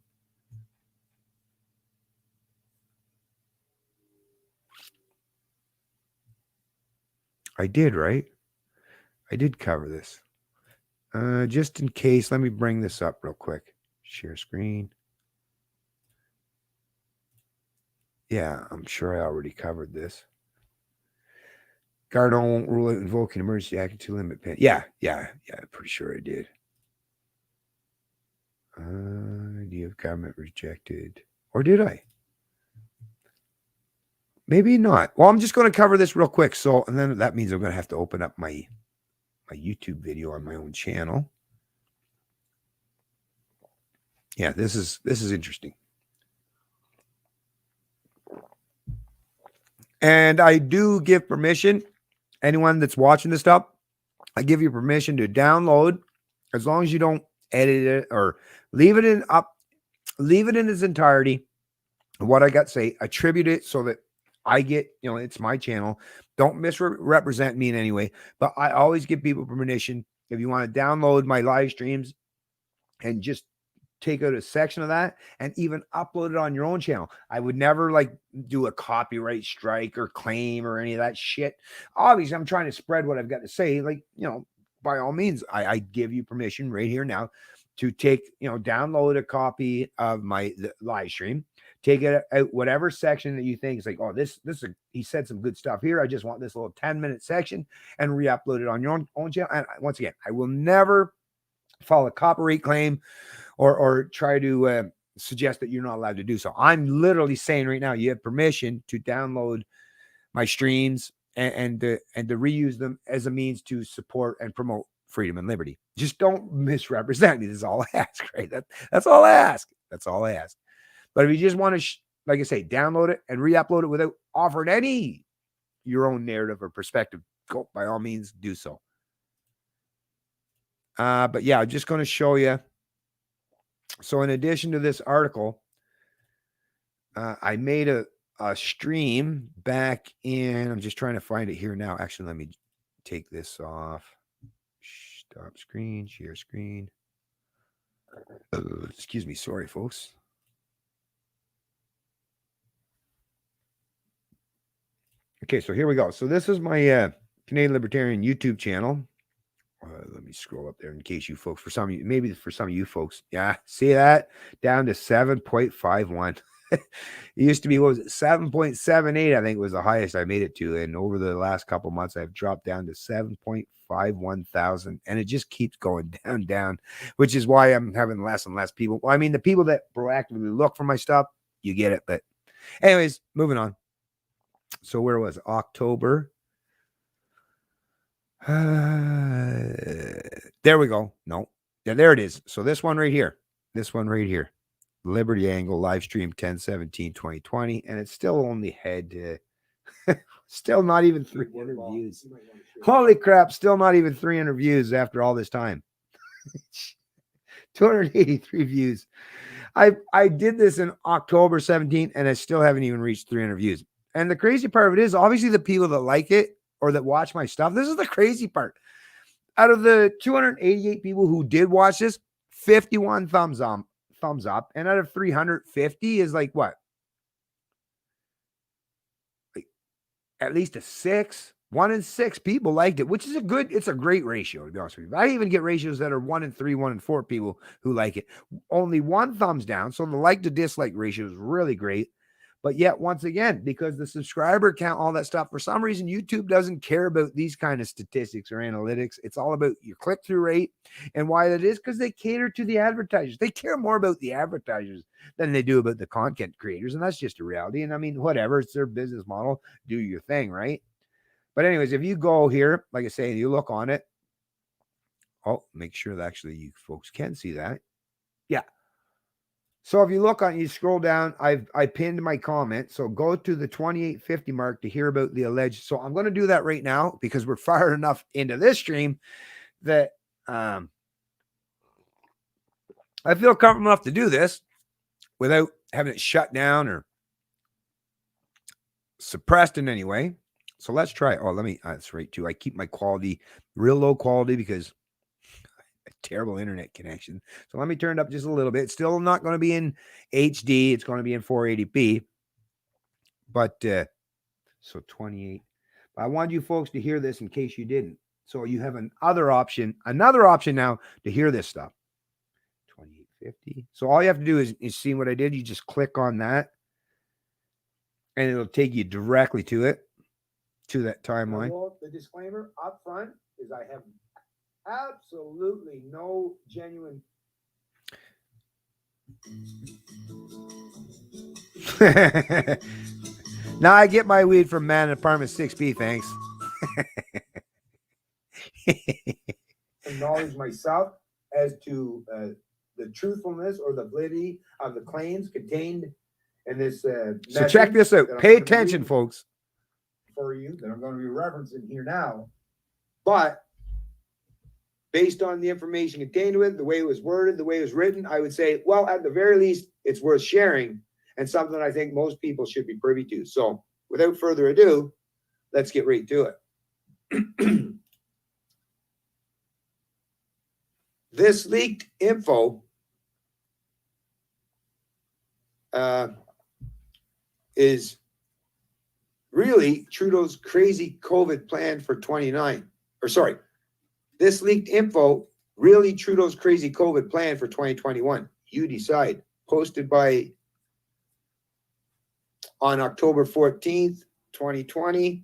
I did, right? I did cover this. Just in case, let me bring this up real quick. Share screen. Yeah, I'm sure I already covered this. Gardo won't rule out invoking emergency act to limit pen. Yeah, pretty sure I did. Idea of government rejected. Or did I? Maybe not. Well, I'm just going to cover this real quick. So, and then that means I'm going to have to open up my YouTube video on my own channel. Yeah, this is interesting. And I do give permission, anyone that's watching this stuff, I give you permission to download, as long as you don't edit it or leave it in its entirety. What I got to say, attribute it so that I get, it's my channel. Don't misrepresent me in any way, but I always give people permission. If you want to download my live streams and just take out a section of that and even upload it on your own channel. I would never do a copyright strike or claim or any of that shit. Obviously, I'm trying to spread what I've got to say. By all means, I give you permission right here now to download a copy of the live stream, take it out, whatever section that you think is like, oh, this he said some good stuff here. I just want this little 10-minute section and re-upload it on your own channel. And once again, I will never file a copyright claim or try to suggest that you're not allowed to do so. I'm literally saying right now, you have permission to download my streams and to reuse them as a means to support and promote freedom and liberty. Just don't misrepresent me. This is all I ask, right? That's all I ask. That's all I ask. But if you just want to, like I say, download it and re-upload it without offering any your own narrative or perspective, go, by all means, do so. But yeah, I'm just going to show you. So in addition to this article, I made a stream back in, I'm just trying to find it here now. Actually, let me take this off. Stop screen, share screen. Excuse me. Sorry, folks. Okay, so here we go. So this is my Canadian Libertarian YouTube channel. Let me scroll up there in case you folks, maybe for some of you folks, yeah, see that? Down to 7.51. It used to be, what was it, 7.78, I think was the highest I made it to. And over the last couple months, I've dropped down to 7.51 thousand. And it just keeps going down, which is why I'm having less and less people. Well, I mean, the people that proactively look for my stuff, you get it. But anyways, moving on. So where was it? October? There we go. No. Yeah, there it is. So this one right here. Liberty Angle live stream 10/17/2020, and it's still only had still not even 300 views. Holy crap, still not even 300 views after all this time. 283 views. I did this in October 17th, and I still haven't even reached 300 views. And the crazy part of it is, obviously, the people that like it or that watch my stuff, this is the crazy part. Out of the 288 people who did watch this, 51 thumbs up, and out of 350 is like what? Like at least a 6. 1 in 6 people liked it, which is it's a great ratio, to be honest with you. I even get ratios that are 1 in 3, 1 in 4 people who like it. Only 1 thumbs down. So the like to dislike ratio is really great. But yet, once again, because the subscriber count, all that stuff, for some reason, YouTube doesn't care about these kind of statistics or analytics. It's all about your click-through rate. And why that is, because they cater to the advertisers. They care more about the advertisers than they do about the content creators. And that's just a reality. And I mean, whatever, it's their business model. Do your thing, right? But anyways, if you go here, like I say, you look on it. Oh, make sure that actually you folks can see that. Yeah. So if you look on, you scroll down, I pinned my comment. So go to the 2850 mark to hear about the alleged. So I'm going to do that right now because we're far enough into this stream that I feel comfortable enough to do this without having it shut down or suppressed in any way. So let's try. Oh, that's right too. I keep my quality real low quality because terrible internet connection. So let me turn it up just a little bit. It's still not going to be in HD. It's going to be in 480p. But so 28. But I want you folks to hear this in case you didn't. So you have another option now to hear this stuff. 2850. So all you have to do is see what I did. You just click on that and it'll take you directly to it, to that timeline. Well, the disclaimer up front is I have absolutely no genuine. Now I get my weed from Man in Apartment 6B, thanks. Acknowledge myself as to the truthfulness or the validity of the claims contained in this. So check this out. Pay attention, folks. For you, that I'm going to be referencing here now, but based on the information contained with it, the way it was worded, the way it was written, I would say, well, at the very least, it's worth sharing and something I think most people should be privy to. So without further ado, let's get right to it. This leaked info is really Trudeau's crazy COVID plan for 29. Or sorry, this leaked info, really Trudeau's crazy COVID plan for 2021. You decide. Posted on October 14th, 2020.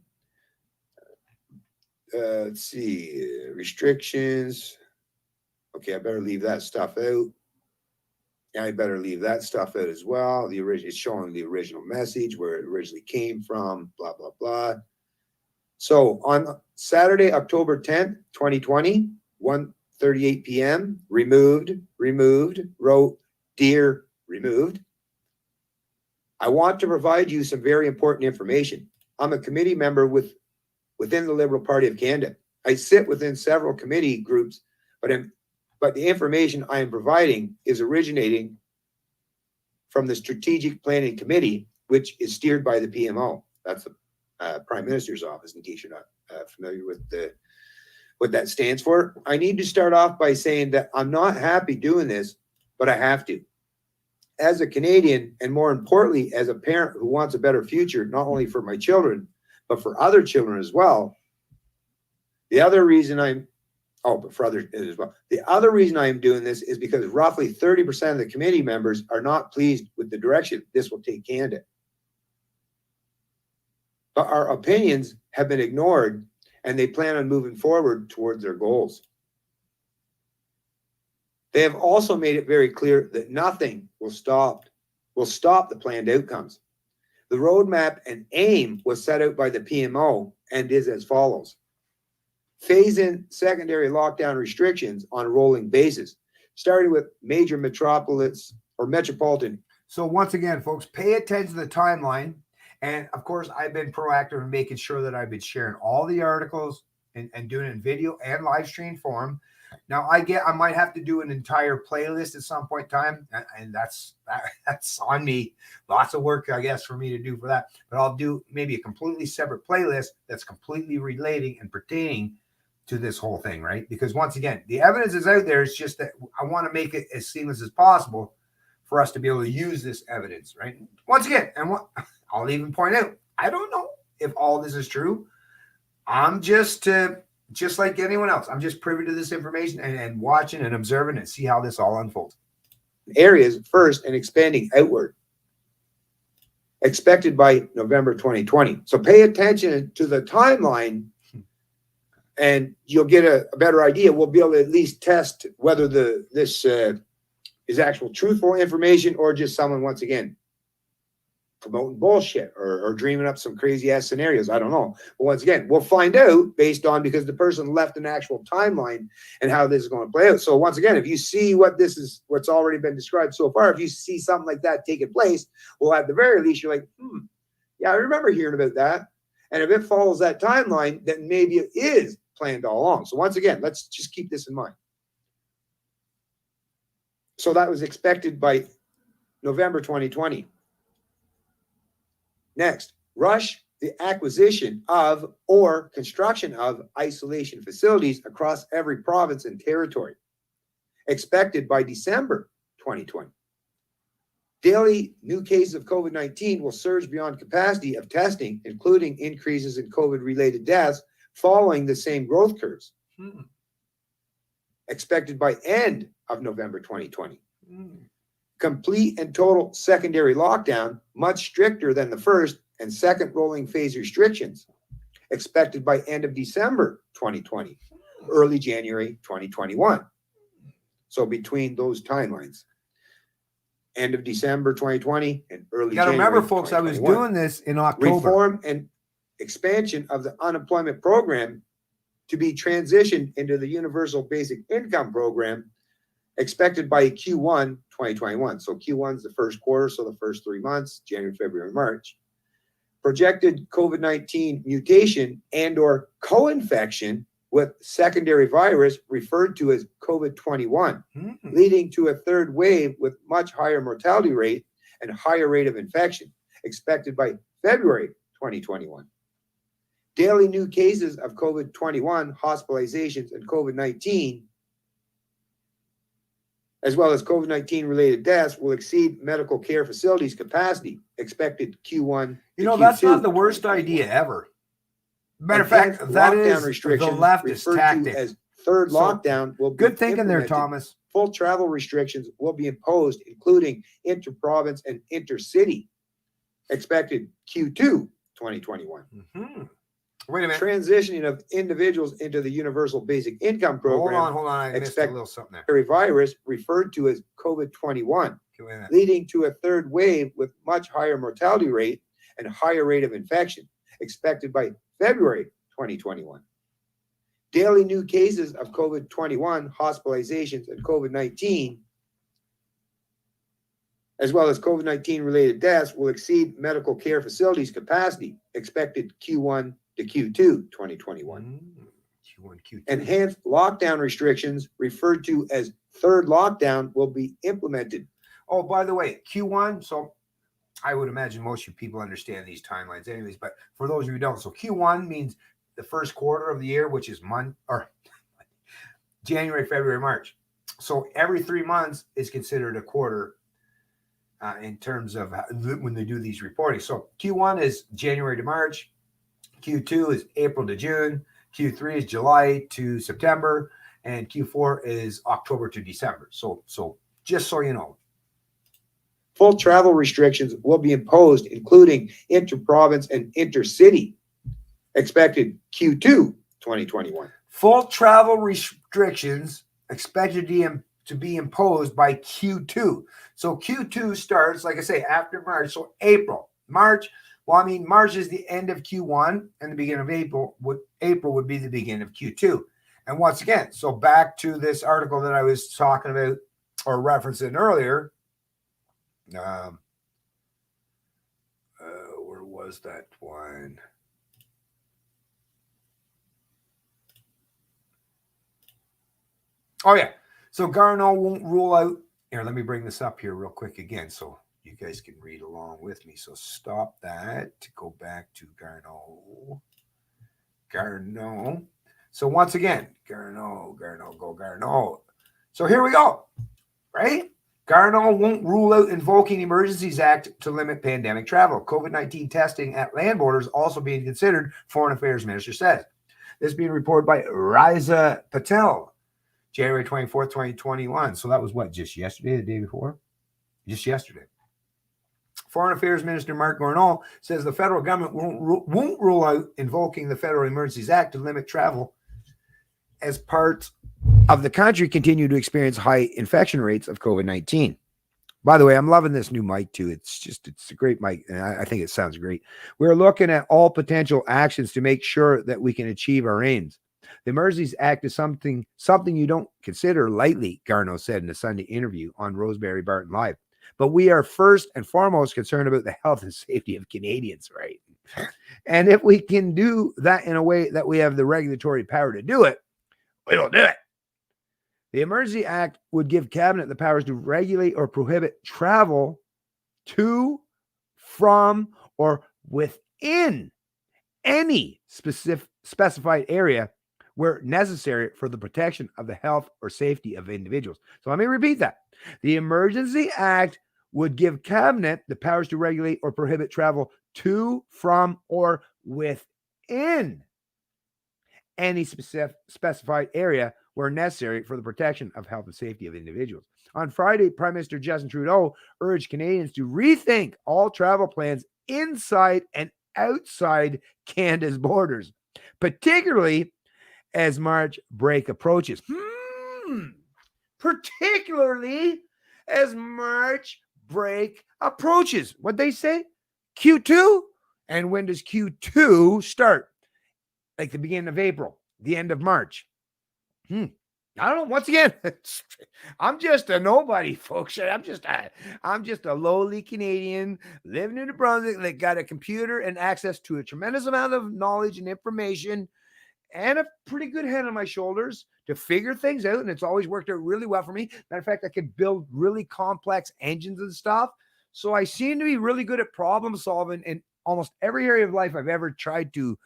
Let's see, restrictions. Okay, I better leave that stuff out. I better leave that stuff out as well. It's showing the original message, where it originally came from, blah, blah, blah. So on Saturday, October 10th, 2020, 1:38 p.m., removed, wrote, "Dear removed. I want to provide you some very important information. I'm a committee member within the Liberal Party of Canada. I sit within several committee groups, but the information I am providing is originating from the Strategic Planning Committee, which is steered by the PMO. That's the Prime Minister's office, in case you're not familiar with what that stands for. I need to start off by saying that I'm not happy doing this, but I have to. As a Canadian, and more importantly, as a parent who wants a better future, not only for my children, but for other children as well. The other reason I'm doing this is because roughly 30% of the committee members are not pleased with the direction this will take Canada. But our opinions have been ignored, and they plan on moving forward towards their goals. They have also made it very clear that nothing will stop the planned outcomes. The roadmap and aim was set out by the PMO and is as follows. Phase in secondary lockdown restrictions on a rolling basis, starting with major metropolis or metropolitan. So once again, folks, pay attention to the timeline. And of course, I've been proactive in making sure that I've been sharing all the articles and doing it in video and live stream form. Now I might have to do an entire playlist at some point in time, and that's on me. Lots of work, I guess, for me to do for that. But I'll do maybe a completely separate playlist that's completely relating and pertaining to this whole thing, right? Because once again, the evidence is out there. It's just that I want to make it as seamless as possible for us to be able to use this evidence, right? Once again, and what I'll even point out, I don't know if all this is true. I'm just like anyone else. I'm just privy to this information and watching and observing and see how this all unfolds. Areas first and expanding outward. Expected by November 2020. So pay attention to the timeline and you'll get a better idea. We'll be able to at least test whether this is actual truthful information or just someone, once again, promoting bullshit or dreaming up some crazy ass scenarios. I don't know. But once again, we'll find out based on, because the person left an actual timeline and how this is going to play out. So once again, if you see what's already been described so far, if you see something like that taking place, well, at the very least, you're like, yeah, I remember hearing about that. And if it follows that timeline, then maybe it is planned all along. So once again, let's just keep this in mind. So that was expected by November 2020. Next, rush the acquisition of or construction of isolation facilities across every province and territory. Expected by December 2020. Daily new cases of COVID-19 will surge beyond capacity of testing, including increases in COVID-related deaths following the same growth curves. Expected by end of November 2020. Complete and total secondary lockdown, much stricter than the first and second rolling phase restrictions, expected by end of December 2020, early January 2021. So between those timelines, end of December 2020 and early January 2021. You got to remember, folks, I was doing this in October. Reform and expansion of the unemployment program to be transitioned into the Universal Basic Income Program, expected by Q1 2021. So Q1 is the first quarter, so the first 3 months, January, February, March. Projected COVID-19 mutation and or co-infection with secondary virus referred to as COVID-21, leading to a third wave with much higher mortality rate and higher rate of infection, expected by February 2021. Daily new cases of COVID-21, hospitalizations, and COVID-19, as well as COVID-19 related deaths, will exceed medical care facilities capacity, expected Q1. You know, that's not the worst idea ever. Matter of fact, that is the leftist tactic. As third lockdown will be good thinking there, Thomas. Full travel restrictions will be imposed, including inter-province and intercity, expected Q2 2021. Wait a minute. Transitioning of individuals into the Universal Basic Income Program. Hold on. I missed a little something there. Virus referred to as COVID-21, leading to a third wave with much higher mortality rate and higher rate of infection, expected by February 2021. Daily new cases of COVID-21, hospitalizations, and COVID-19, as well as COVID-19 related deaths, will exceed medical care facilities capacity, expected Q1 to Q2 2021. Q2. Enhanced lockdown restrictions, referred to as third lockdown, will be implemented. Oh, by the way, Q1, so I would imagine most of you people understand these timelines anyways, but for those of you who don't, so Q1 means the first quarter of the year, which is January, February, March. So every 3 months is considered a quarter in terms of when they do these reporting. So Q1 is January to March. Q2 is April to June. Q3 is July to September. And Q4 is October to December. So just so you know. Full travel restrictions will be imposed, including inter-province and intercity, expected Q2 2021. Full travel restrictions expected to be imposed by Q2. So Q2 starts, like I say, after March. So April, March. Well, I mean, March is the end of Q1 and the beginning of April. April would be the beginning of Q2. And once again, so back to this article that I was talking about or referencing earlier, Um, where was that one? Oh yeah. So Garneau won't rule out. Here, let me bring this up here real quick again, so you guys can read along with me. So stop that. Go back to Garneau. Garneau. So once again, Garneau, go Garneau. So here we go. Right? Garneau won't rule out invoking the Emergencies Act to limit pandemic travel. COVID-19 testing at land borders also being considered, Foreign Affairs Minister says. This being reported by Riza Patel, January 24th, 2021. So that was what, just yesterday, the day before? Just yesterday. Foreign Affairs Minister Marc Garneau says the federal government won't rule out invoking the Federal Emergencies Act to limit travel as parts of the country continue to experience high infection rates of COVID-19. By the way, I'm loving this new mic too. It's a great mic, and I think it sounds great. We're looking at all potential actions to make sure that we can achieve our aims. The Emergencies Act is something you don't consider lightly, Garneau said in a Sunday interview on Rosemary Barton Live. But we are first and foremost concerned about the health and safety of Canadians, right? And if we can do that in a way that we have the regulatory power to do it, we'll do it. The Emergency Act would give Cabinet the powers to regulate or prohibit travel to, from, or within any specified area where necessary for the protection of the health or safety of individuals. So let me repeat that. The Emergency Act would give Cabinet the powers to regulate or prohibit travel to, from, or within any specified area where necessary for the protection of health and safety of individuals. On Friday, Prime Minister Justin Trudeau urged Canadians to rethink all travel plans inside and outside Canada's borders, particularly as March break approaches. Particularly as March break approaches. What they say? Q2? And when does Q2 start? Like the beginning of April, the end of March. I don't know. Once again, I'm just a nobody, folks. I'm just a lowly Canadian living in New Brunswick that got a computer and access to a tremendous amount of knowledge and information and a pretty good head on my shoulders to figure things out. And it's always worked out really well for me. Matter of fact, I could build really complex engines and stuff. So I seem to be really good at problem solving in almost every area of life I've ever tried to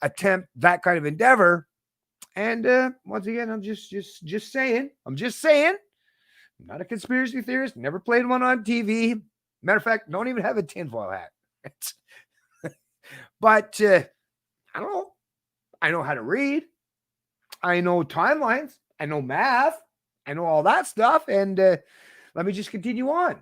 attempt that kind of endeavor. And once again, I'm just saying. I'm not a conspiracy theorist. Never played one on TV. Matter of fact, don't even have a tinfoil hat. But I don't know. I know how to read. I know timelines. I know math. I know all that stuff. And let me just continue on.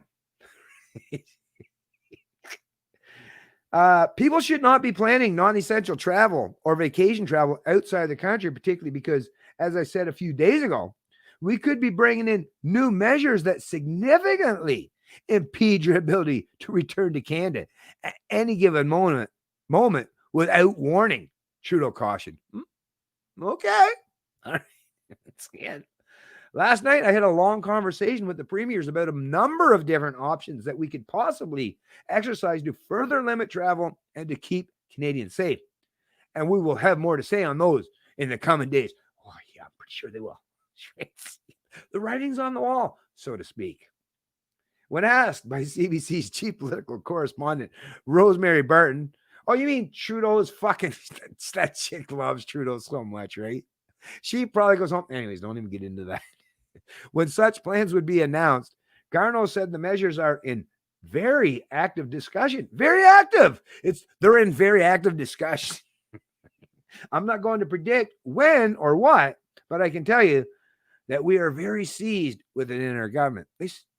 People should not be planning non-essential travel or vacation travel outside the country, particularly because, as I said a few days ago, we could be bringing in new measures that significantly impede your ability to return to Canada at any given moment without warning, Trudeau cautioned. Okay. All right. Last night, I had a long conversation with the premiers about a number of different options that we could possibly exercise to further limit travel and to keep Canadians safe. And we will have more to say on those in the coming days. Oh, yeah, I'm pretty sure they will. The writing's on the wall, so to speak. When asked by CBC's chief political correspondent, Rosemary Barton, oh, you mean Trudeau's fucking, that chick loves Trudeau so much, right? She probably goes home. Anyways, don't even get into that. When such plans would be announced, Garneau said the measures are in very active discussion. Very active. They're in very active discussion. I'm not going to predict when or what, but I can tell you that we are very seized with it in our government.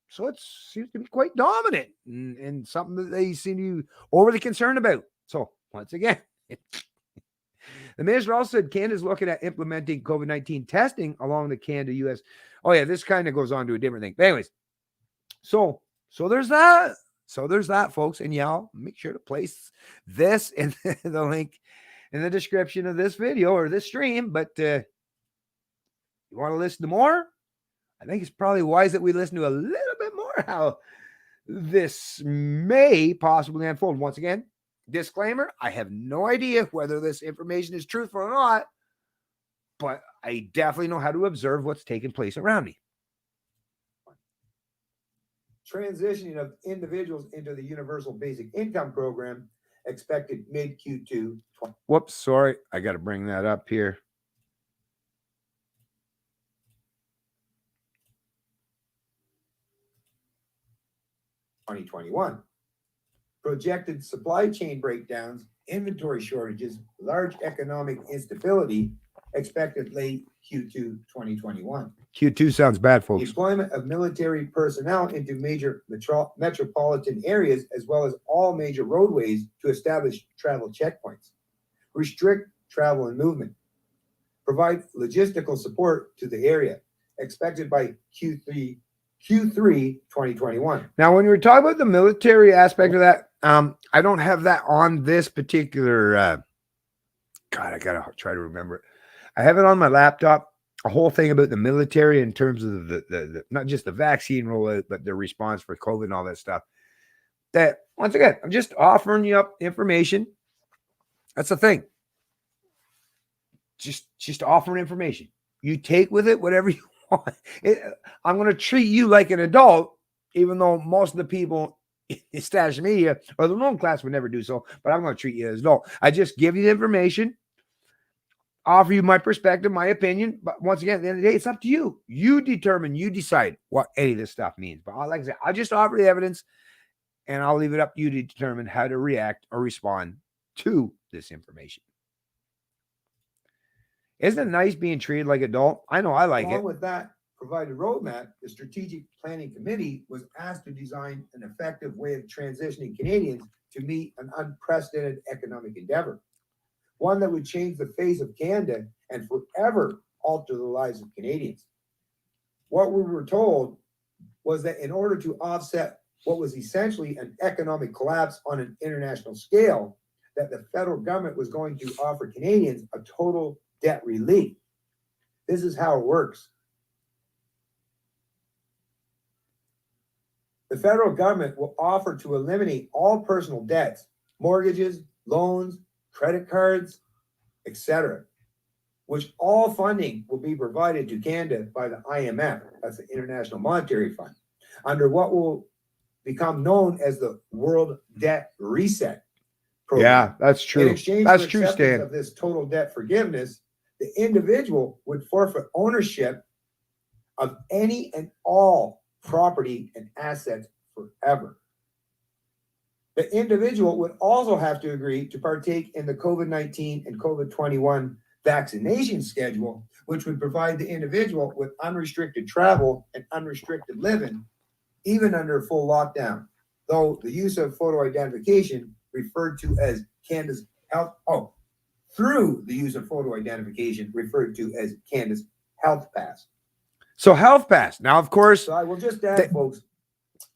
So it seems to be quite dominant and something that they seem to be overly concerned about. So once again, the minister also said Canada's looking at implementing COVID-19 testing along the Canada-US. Oh, yeah, this kind of goes on to a different thing. But anyways, so there's that. So there's that, folks. And y'all make sure to place this in the link in the description of this video or this stream. But you want to listen to more? I think it's probably wise that we listen to a little bit more how this may possibly unfold. Once again, disclaimer, I have no idea whether this information is truthful or not, but I definitely know how to observe what's taking place around me. Transitioning of individuals into the Universal Basic Income Program expected mid Q2. Whoops, sorry. I got to bring that up here. (2021). Projected supply chain breakdowns, inventory shortages, large economic instability expected late Q2 2021. Q2 sounds bad, folks. Deployment of military personnel into major metropolitan areas, as well as all major roadways to establish travel checkpoints. Restrict travel and movement. Provide logistical support to the area. Expected by Q3 2021. Now, when we were talking about the military aspect of that, I don't have that on this particular. God, I gotta try to remember it. I have it on my laptop. A whole thing about the military in terms of the not just the vaccine rollout, but the response for COVID and all that stuff. That once again, I'm just offering you up information. That's the thing. Just offering information. You take with it whatever you want. I'm going to treat you like an adult, even though most of the people in Stash Media or the loan class would never do so. But I'm going to treat you as an adult. I just give you the information. Offer you my perspective, my opinion, but once again, at the end of the day, it's up to you. You determine, you decide what any of this stuff means. But like I said, I'll just offer the evidence, and I'll leave it up to you to determine how to react or respond to this information. Isn't it nice being treated like an adult? I know I like it. Along with that provided roadmap, the Strategic Planning Committee was asked to design an effective way of transitioning Canadians to meet an unprecedented economic endeavor. One that would change the face of Canada and forever alter the lives of Canadians. What we were told was that in order to offset what was essentially an economic collapse on an international scale, that the federal government was going to offer Canadians a total debt relief. This is how it works. The federal government will offer to eliminate all personal debts, mortgages, loans, credit cards, etc., which all funding will be provided to Canada by the IMF, that's the International Monetary Fund, under what will become known as the World Debt Reset Program. Yeah, that's true. In exchange for acceptance of this total debt forgiveness, the individual would forfeit ownership of any and all property and assets forever. The individual would also have to agree to partake in the COVID-19 and COVID-21 vaccination schedule, which would provide the individual with unrestricted travel and unrestricted living, even under full lockdown. Though the use of photo identification referred to as Canada's health, through the use of photo identification referred to as Canada's Health Pass. So Health Pass. Now, of course, so I will just add, folks,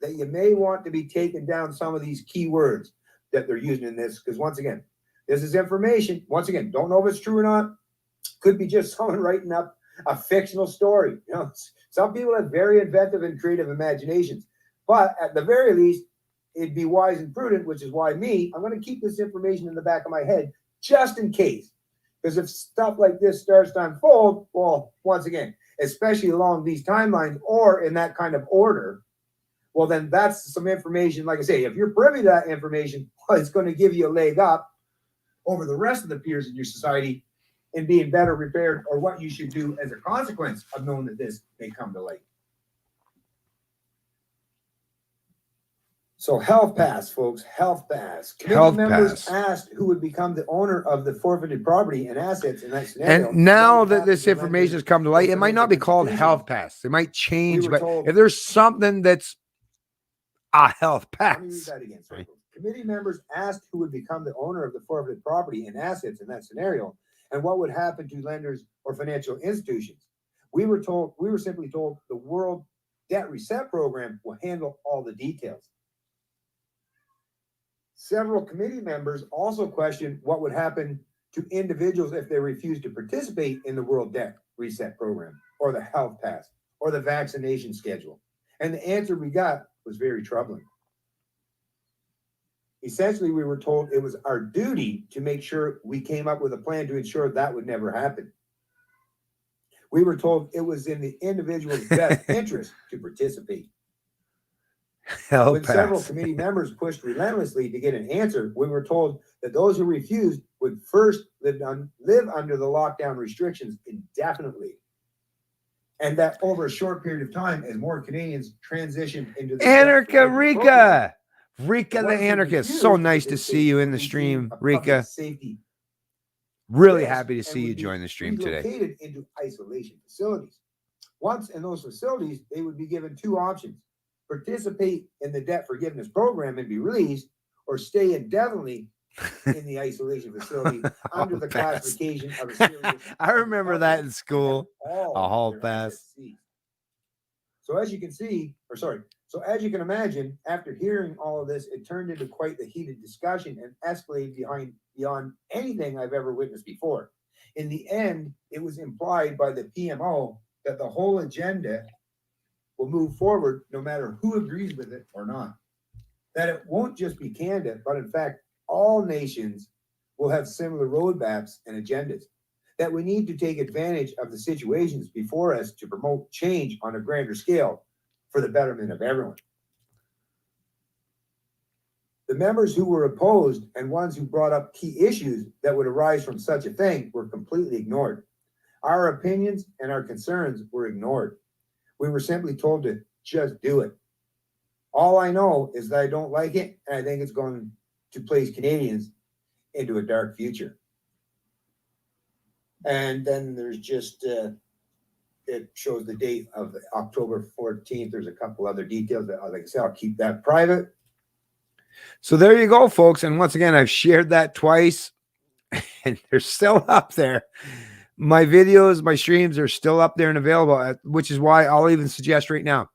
that you may want to be taking down some of these key words that they're using in this, because once again, this is information. Once again, don't know if it's true or not. Could be just someone writing up a fictional story. You know, some people have very inventive and creative imaginations, but at the very least, it'd be wise and prudent, which is why I'm going to keep this information in the back of my head just in case. Because if stuff like this starts to unfold, well, once again, especially along these timelines or in that kind of order, well, then that's some information. Like I say, if you're privy to that information, well, it's going to give you a leg up over the rest of the peers in your society in being better prepared, or what you should do as a consequence of knowing that this may come to light. So Health Pass, folks, Health Pass. Committee members asked who would become the owner of the forfeited property and assets in that scenario. And now that this information has come to light, it might not be called Health Pass. It might change, but if there's something that's a Health Pass. Let me read that again. Sorry. Committee members asked who would become the owner of the forfeited property and assets in that scenario, and what would happen to lenders or financial institutions. We were simply told the World Debt Reset Program will handle all the details. Several committee members also questioned what would happen to individuals if they refused to participate in the World Debt Reset Program, or the Health Pass, or the vaccination schedule. And the answer we got was very troubling. Essentially, we were told it was our duty to make sure we came up with a plan to ensure that would never happen. We were told it was in the individual's best interest to participate. When several committee members pushed relentlessly to get an answer, we were told that those who refused would first live under the lockdown restrictions indefinitely. And that over a short period of time, as more Canadians transitioned into the Anarcha Rika. Rika the anarchist. So nice to see you in the stream, Rika. Safety. Really happy to see you join the stream today. Relocated into isolation facilities. Once in those facilities, they would be given two options: participate in the debt forgiveness program and be released, or stay indefinitely in the isolation facility under the classification of a serious. I remember that in school. A hall pass. So as you can imagine, after hearing all of this, it turned into quite the heated discussion and escalated beyond anything I've ever witnessed before. In the end, it was implied by the PMO that the whole agenda will move forward no matter who agrees with it or not. That it won't just be Canada, but in fact, all nations will have similar roadmaps and agendas. That we need to take advantage of the situations before us to promote change on a grander scale for the betterment of everyone. The members who were opposed and ones who brought up key issues that would arise from such a thing were completely ignored. Our opinions and our concerns were ignored. We were simply told to just do it. All I know is that I don't like it, and I think it's going to place Canadians into a dark future. And then there's just, it shows the date of October 14th. There's a couple other details that, like I said, I'll keep that private. So there you go, folks. And once again, I've shared that twice, and they're still up there. My videos, my streams are still up there and available, which is why I'll even suggest right now,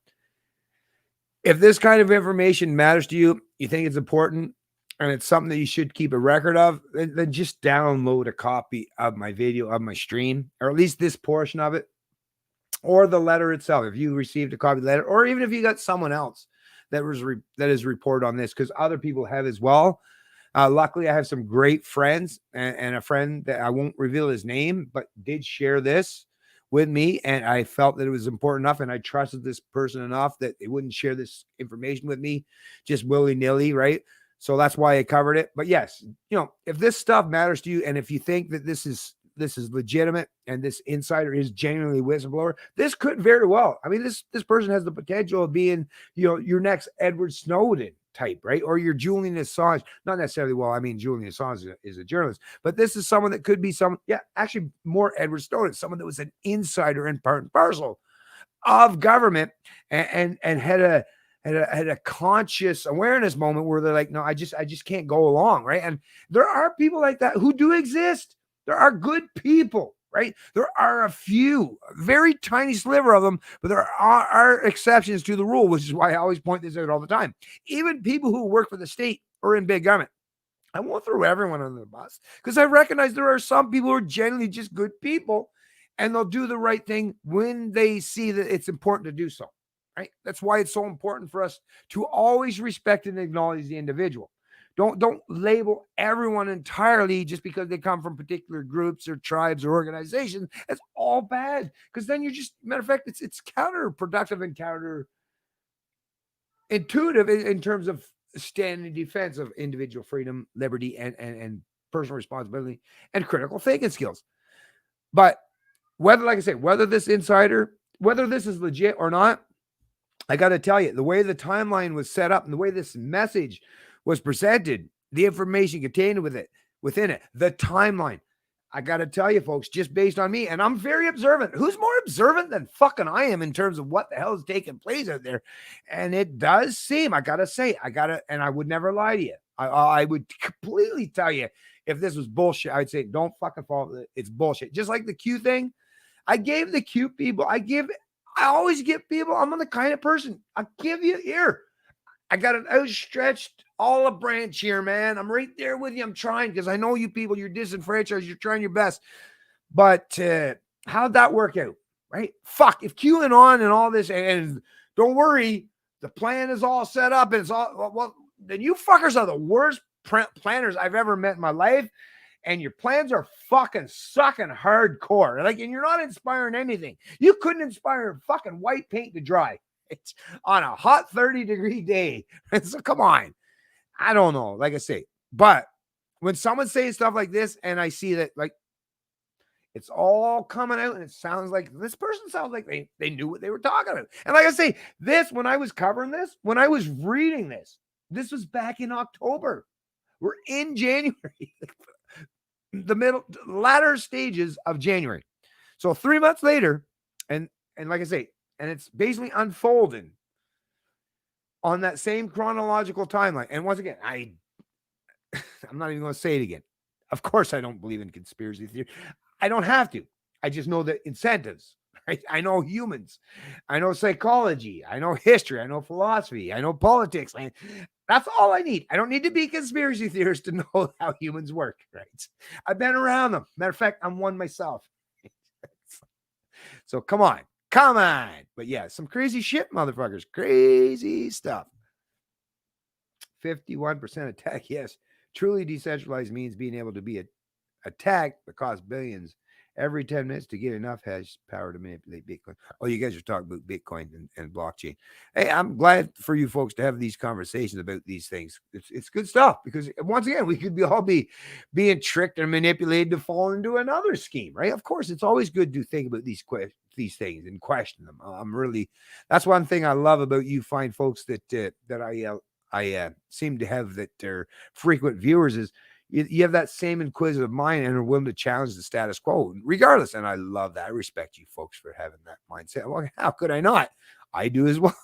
if this kind of information matters to you, you think it's important, and it's something that you should keep a record of, then just download a copy of my video, of my stream, or at least this portion of it, or the letter itself. If you received a copy of the letter, or even if you got someone else that is reported on this, because other people have as well. Luckily, I have some great friends, and a friend that I won't reveal his name, but did share this with me, and I felt that it was important enough, and I trusted this person enough that they wouldn't share this information with me just willy-nilly, right? So that's why I covered it. But yes, if this stuff matters to you, and if you think that this is legitimate and this insider is genuinely whistleblower, this could very well. I mean, this person has the potential of being, your next Edward Snowden type, right? Or your Julian Assange. Not necessarily. Well, I mean, Julian Assange is a journalist, but this is someone that could be actually more Edward Snowden, someone that was an insider and part and parcel of government and had a conscious awareness moment where they're like, no, I just can't go along, right? And there are people like that who do exist. There are good people, right? There are a few, a very tiny sliver of them, but there are exceptions to the rule, which is why I always point this out all the time. Even people who work for the state or in big government. I won't throw everyone under the bus because I recognize there are some people who are genuinely just good people, and they'll do the right thing when they see that it's important to do so. Right? That's why it's so important for us to always respect and acknowledge the individual. Don't label everyone entirely just because they come from particular groups or tribes or organizations. It's all bad, because then you're just, matter of fact, it's counterproductive and counterintuitive in terms of standing in defense of individual freedom, liberty, and personal responsibility and critical thinking skills. But whether this insider, whether this is legit or not, I got to tell you, the way the timeline was set up and the way this message was presented, the information contained within it, the timeline, I got to tell you, folks, just based on me, and I'm very observant. Who's more observant than fucking I am in terms of what the hell is taking place out there? And it does seem, I got to say, and I would never lie to you. I would completely tell you if this was bullshit. I'd say, don't fucking follow it. It's bullshit. Just like the Q thing. I gave the Q people, I always give people, I'm the kind of person, I give you here. I got an outstretched olive branch here, man. I'm right there with you. I'm trying, because I know you people, you're disenfranchised, you're trying your best. But how'd that work out, right? Fuck, if QAnon and all this, and don't worry, the plan is all set up, and it's all, well, then you fuckers are the worst planners I've ever met in my life. And your plans are fucking sucking hardcore. Like, and you're not inspiring anything. You couldn't inspire fucking white paint to dry. It's on a hot 30-degree day. So come on. I don't know. Like I say, but when someone says stuff like this, and I see that, like, it's all coming out, and it sounds like this person sounds like they knew what they were talking about. And like I say, this, when I was covering this, when I was reading this was back in October. We're in January. The latter stages of January. So 3 months later, and like I say, and it's basically unfolding on that same chronological timeline. And once again, I'm not even going to say it again. Of course, I don't believe in conspiracy theory. I don't have to. I just know the incentives. Right? I know humans. I know psychology. I know history. I know philosophy. I know politics. That's all I need. I don't need to be a conspiracy theorist to know how humans work, right? I've been around them. Matter of fact, I'm one myself. So come on. But yeah, some crazy shit, motherfuckers. Crazy stuff. 51% attack. Yes. Truly decentralized means being able to be attacked but cost billions every 10 minutes to get enough hash power to manipulate Bitcoin. Oh, you guys are talking about Bitcoin and blockchain. Hey, I'm glad for you folks to have these conversations about these things. It's good stuff, because once again, we could all be being tricked and manipulated to fall into another scheme, right? Of course, it's always good to think about these things and question them. That's one thing I love about you fine folks that I seem to have, that they're frequent viewers, is you have that same inquisitive mind and are willing to challenge the status quo regardless. And I love that. I respect you folks for having that mindset. Well, how could I not? I do as well.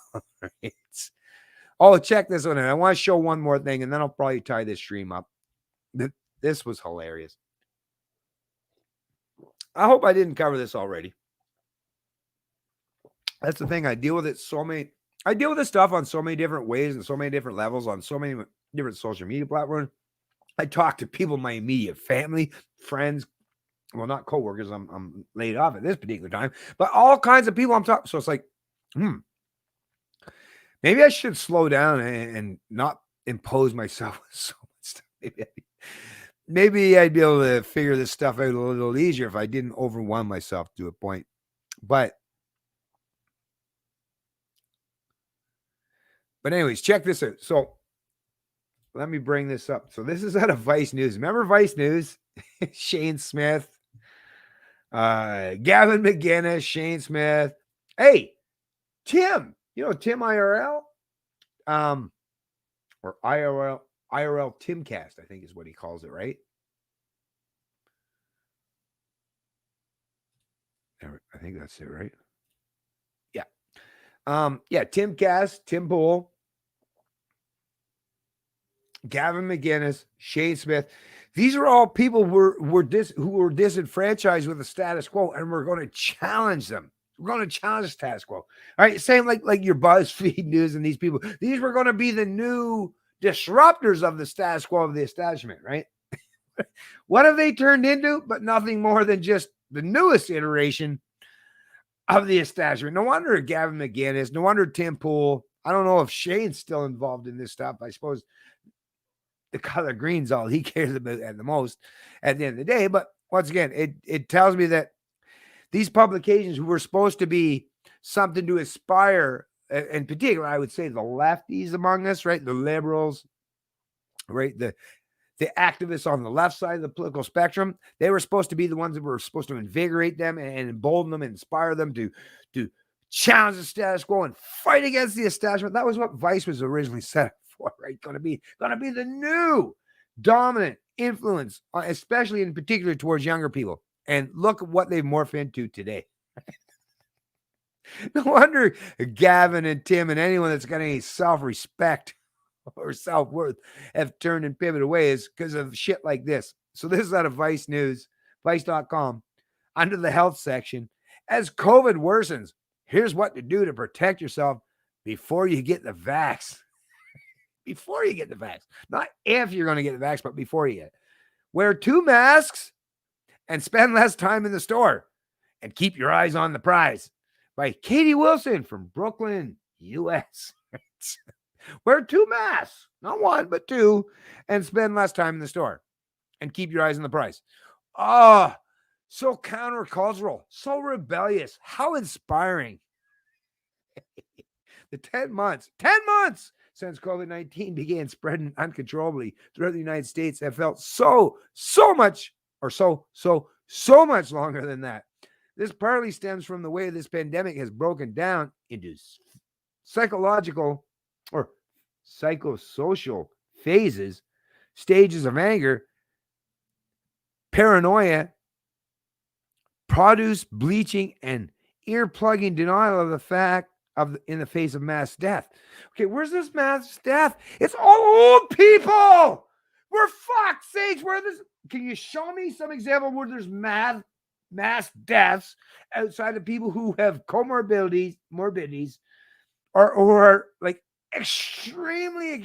Oh, check this one out. I want to show one more thing, and then I'll probably tie this stream up. This was hilarious. I hope I didn't cover this already. That's the thing. I deal with this stuff on so many different ways and so many different levels on so many different social media platforms. I talk to people in my immediate family, friends, well, not coworkers. I'm laid off at this particular time, but all kinds of people I'm talking. So it's like, maybe I should slow down and not impose myself with so much stuff. Maybe I'd be able to figure this stuff out a little easier if I didn't overwhelm myself to a point. But anyways, check this out. So let me bring this up. So this is out of Vice News. Remember Vice News? Shane Smith, Gavin McInnes, Shane Smith. Hey, Tim. You know Tim IRL? Or IRL Timcast, I think is what he calls it, right? I think that's it, right? Yeah. Yeah, Timcast, Tim Pool, Gavin McInnes, Shane Smith. These are all people who were disenfranchised with the status quo, and we're going to challenge them. We're going to challenge the status quo. All right, same like your BuzzFeed News and these people. These were going to be the new disruptors of the status quo of the establishment, right? What have they turned into? But nothing more than just the newest iteration of the establishment. No wonder Gavin McInnes, no wonder Tim Pool. I don't know if Shane's still involved in this stuff. I suppose the color green's all he cares about at the most at the end of the day. But once again, it tells me that these publications who were supposed to be something to aspire, in particular, I would say the lefties among us, right? The liberals, right? The activists on the left side of the political spectrum, they were supposed to be the ones that were supposed to invigorate them and embolden them and inspire them to challenge the status quo and fight against the establishment. That was what Vice was originally set up for, right? Going to be the new dominant influence, especially in particular towards younger people. And look at what they've morphed into today. No wonder Gavin and Tim and anyone that's got any self-respect or self-worth have turned and pivoted away is because of shit like this. So this is out of Vice News, Vice.com, under the health section. As COVID worsens, here's what to do to protect yourself before you get the vax. Before you get the vax. Not if you're going to get the vax, but before you get it. Wear 2 masks and spend less time in the store. And keep your eyes on the prize. By Katie Wilson from Brooklyn, U.S. Wear 2 masks, not 1, but 2, and spend less time in the store and keep your eyes on the price. Oh, so countercultural, so rebellious. How inspiring. The 10 months since COVID-19 began spreading uncontrollably throughout the United States have felt so much, or so much longer than that. This partly stems from the way this pandemic has broken down into psychological or psychosocial phases, stages of anger, paranoia, produce bleaching, and ear-plugging denial of the fact in the face of mass death. Okay, where's this mass death? It's all old people. For fuck's sakes, where this? Can you show me some example where there's mass deaths outside of people who have morbidities, or are like extremely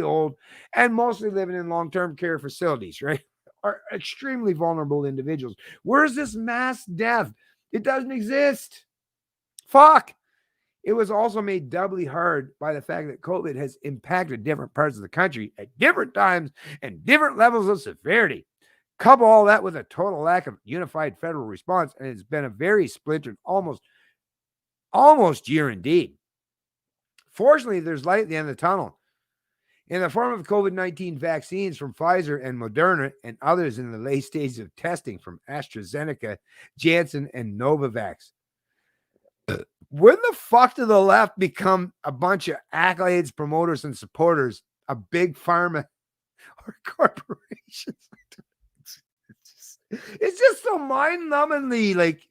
old and mostly living in long-term care facilities, right? Are extremely vulnerable individuals. Where's this mass death? It doesn't exist. Fuck. It was also made doubly hard by the fact that COVID has impacted different parts of the country at different times and different levels of severity. Couple all that with a total lack of unified federal response, and it's been a very splintered, almost year indeed. Fortunately, there's light at the end of the tunnel in the form of COVID-19 vaccines from Pfizer and Moderna, and others in the late stages of testing from AstraZeneca, Janssen, and Novavax. When the fuck did the left become a bunch of accolades, promoters, and supporters of big pharma or corporations? It's just so mind-numbingly like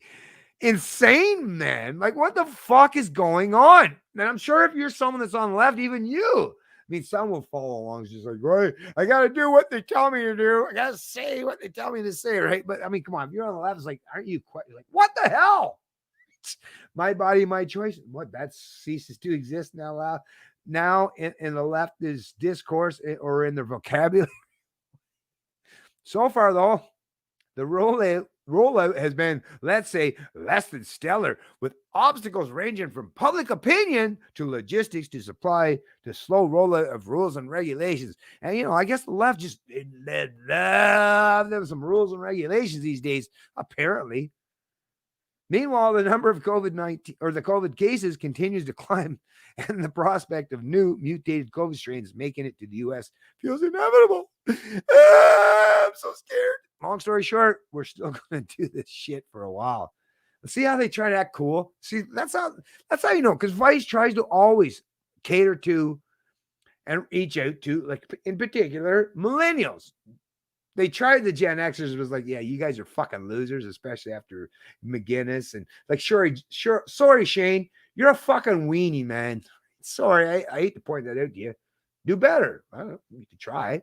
insane, man. Like, what the fuck is going on? And I'm sure if you're someone that's on the left, even you, I mean, some will follow along. It's just like, right, I got to do what they tell me to do. I got to say what they tell me to say, right? But I mean, come on, if you're on the left, it's like, aren't you quite like, what the hell? My body, my choice. What, that ceases to exist now? Now in the leftist discourse or in their vocabulary. So far, though, the rollout has been, let's say, less than stellar, with obstacles ranging from public opinion to logistics to supply to slow rollout of rules and regulations. And, you know, I guess the left just love them some rules and regulations these days, apparently. Meanwhile, the number of COVID-19 or the COVID cases continues to climb, and the prospect of new mutated COVID strains making it to the U.S. feels inevitable. I'm so scared. Long story short, we're still going to do this shit for a while. Let's see how they try to act cool. See, that's how you know, because Vice tries to always cater to and reach out to, like, in particular, millennials. They tried the Gen Xers, was like, yeah, you guys are fucking losers, especially after McGinnis. And like, sorry, Shane, you're a fucking weenie, man. Sorry, I hate to point that out to you. Do better. I don't know, you can try.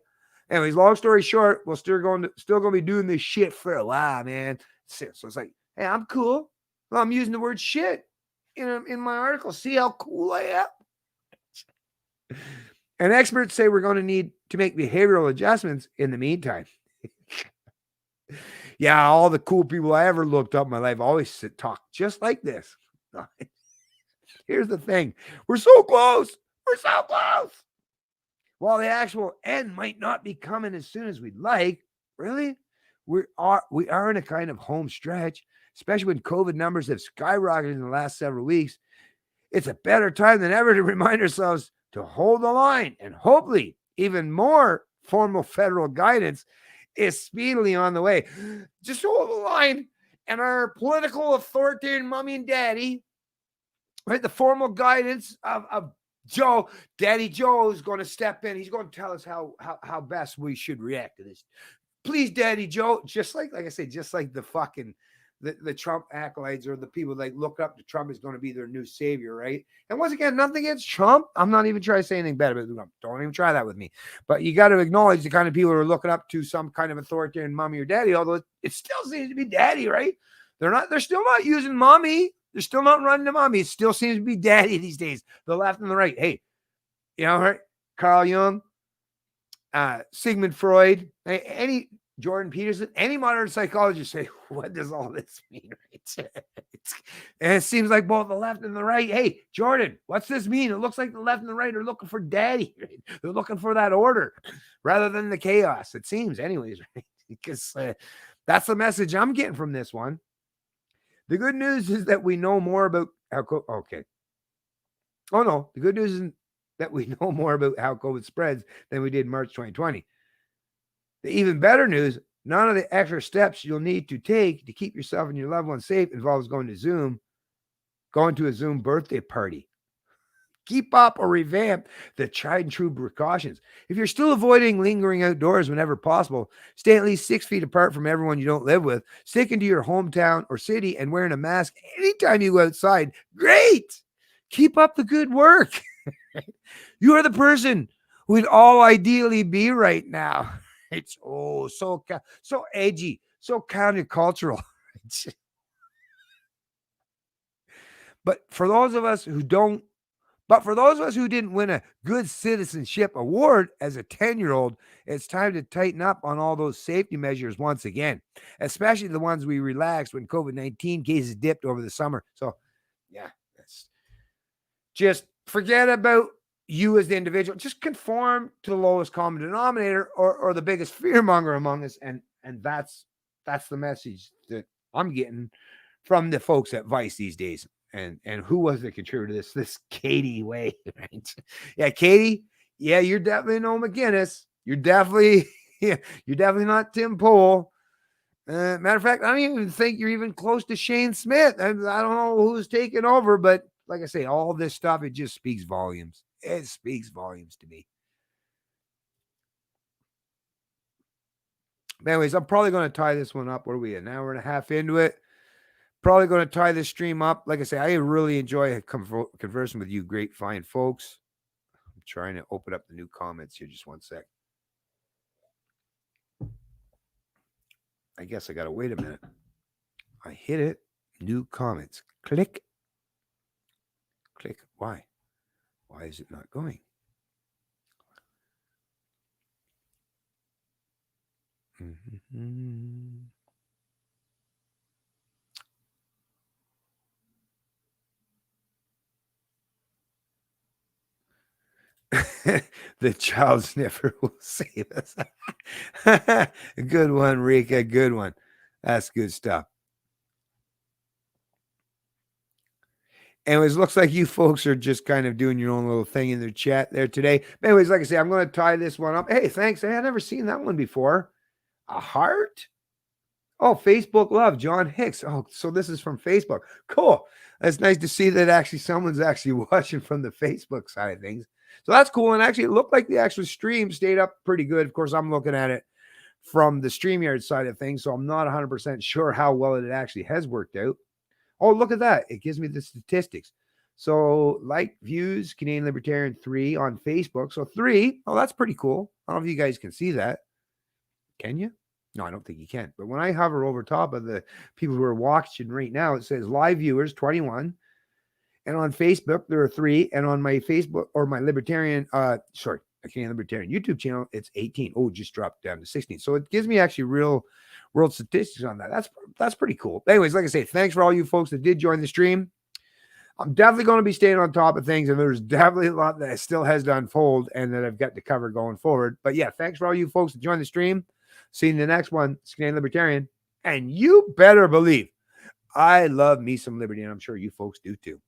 Anyways, long story short, we're still going to be doing this shit for a while, man. So it's like, hey, I'm cool. Well, I'm using the word shit in my article. See how cool I am? And experts say we're going to need to make behavioral adjustments in the meantime. Yeah, all the cool people I ever looked up in my life always talk just like this. Here's the thing. We're so close. We're so close. While the actual end might not be coming as soon as we'd like, really, we are in a kind of home stretch, especially when COVID numbers have skyrocketed in the last several weeks. It's a better time than ever to remind ourselves to hold the line, and hopefully even more formal federal guidance is speedily on the way. Just hold the line, and our political authoritarian mommy and daddy, right, the formal guidance of Joe, Daddy Joe is going to step in. He's going to tell us how best we should react to this. Please, Daddy Joe, just like I say, just like the fucking the Trump acolytes or the people that look up to Trump is going to be their new savior, right? And once again, nothing against Trump. I'm not even trying to say anything bad about Trump. Don't even try that with me. But you got to acknowledge the kind of people who are looking up to some kind of authoritarian mommy or daddy, although it still seems to be daddy, right? They're still not using mommy. They're still not running to mommy. It still seems to be daddy these days. The left and the right. Hey, you know, right? Carl Jung, Sigmund Freud, any Jordan Peterson, any modern psychologist say, what does all this mean? Right? And it seems like both the left and the right. Hey, Jordan, what's this mean? It looks like the left and the right are looking for daddy. Right? They're looking for that order rather than the chaos. It seems, anyways, right? Because that's the message I'm getting from this one. The good news is that we know more about how. Okay. Oh no, the good news is that we know more about how COVID spreads than we did in March 2020. The even better news, none of the extra steps you'll need to take to keep yourself and your loved ones safe involves going to a Zoom birthday party. Keep up or revamp the tried and true precautions. If you're still avoiding lingering outdoors whenever possible, stay at least 6 feet apart from everyone you don't live with, sticking to your hometown or city, and wearing a mask anytime you go outside. Great! Keep up the good work. You are the person we'd all ideally be right now. It's so edgy, so countercultural. But for those of us who didn't win a good citizenship award as a 10-year-old, it's time to tighten up on all those safety measures once again, especially the ones we relaxed when COVID-19 cases dipped over the summer. So, yeah, that's just forget about you as the individual. Just conform to the lowest common denominator or the biggest fearmonger among us. And that's the message that I'm getting from the folks at Vice these days. And who was the contributor to this? This Katie Way, right? Yeah, Katie. Yeah, you're definitely no McGinnis. You're definitely not Tim Pool. Matter of fact, I don't even think you're even close to Shane Smith. I don't know who's taking over, but like I say, all this stuff, it just speaks volumes. It speaks volumes to me. But anyways, I'm probably going to tie this one up. What are we, an hour and a half into it? Probably going to tie this stream up. Like I say, I really enjoy conversing with you great, fine folks. I'm trying to open up the new comments here. Just one sec. I guess I got to wait a minute. I hit it. New comments. Click. Click. Why? Why is it not going? Mm-hmm. The child sniffer will save us. Good one, Rika. Good one. That's good stuff. Anyways, looks like you folks are just kind of doing your own little thing in the chat there today. But anyways, like I say, I'm going to tie this one up. Hey, thanks. Hey, I've never seen that one before. A heart? Oh, Facebook love, John Hicks. Oh, so this is from Facebook. Cool. That's nice to see that actually someone's actually watching from the Facebook side of things. So that's cool. And actually, it looked like the actual stream stayed up pretty good. Of course, I'm looking at it from the StreamYard side of things, so I'm not 100% sure how well it actually has worked out. Oh, look at that. It gives me the statistics. So, like, views, Canadian Libertarian 3 on Facebook. So 3. Oh, that's pretty cool. I don't know if you guys can see that. Can you? No, I don't think you can. But when I hover over top of the people who are watching right now, it says live viewers, 21. And on Facebook, there are 3. And on my Facebook or my Libertarian, Canadian Libertarian YouTube channel, it's 18. Oh, it just dropped down to 16. So it gives me actually real world statistics on that. That's pretty cool. Anyways, like I say, thanks for all you folks that did join the stream. I'm definitely going to be staying on top of things, and there's definitely a lot that still has to unfold and that I've got to cover going forward. But yeah, thanks for all you folks that joined the stream. See you in the next one. It's Canadian Libertarian. And you better believe I love me some liberty, and I'm sure you folks do too.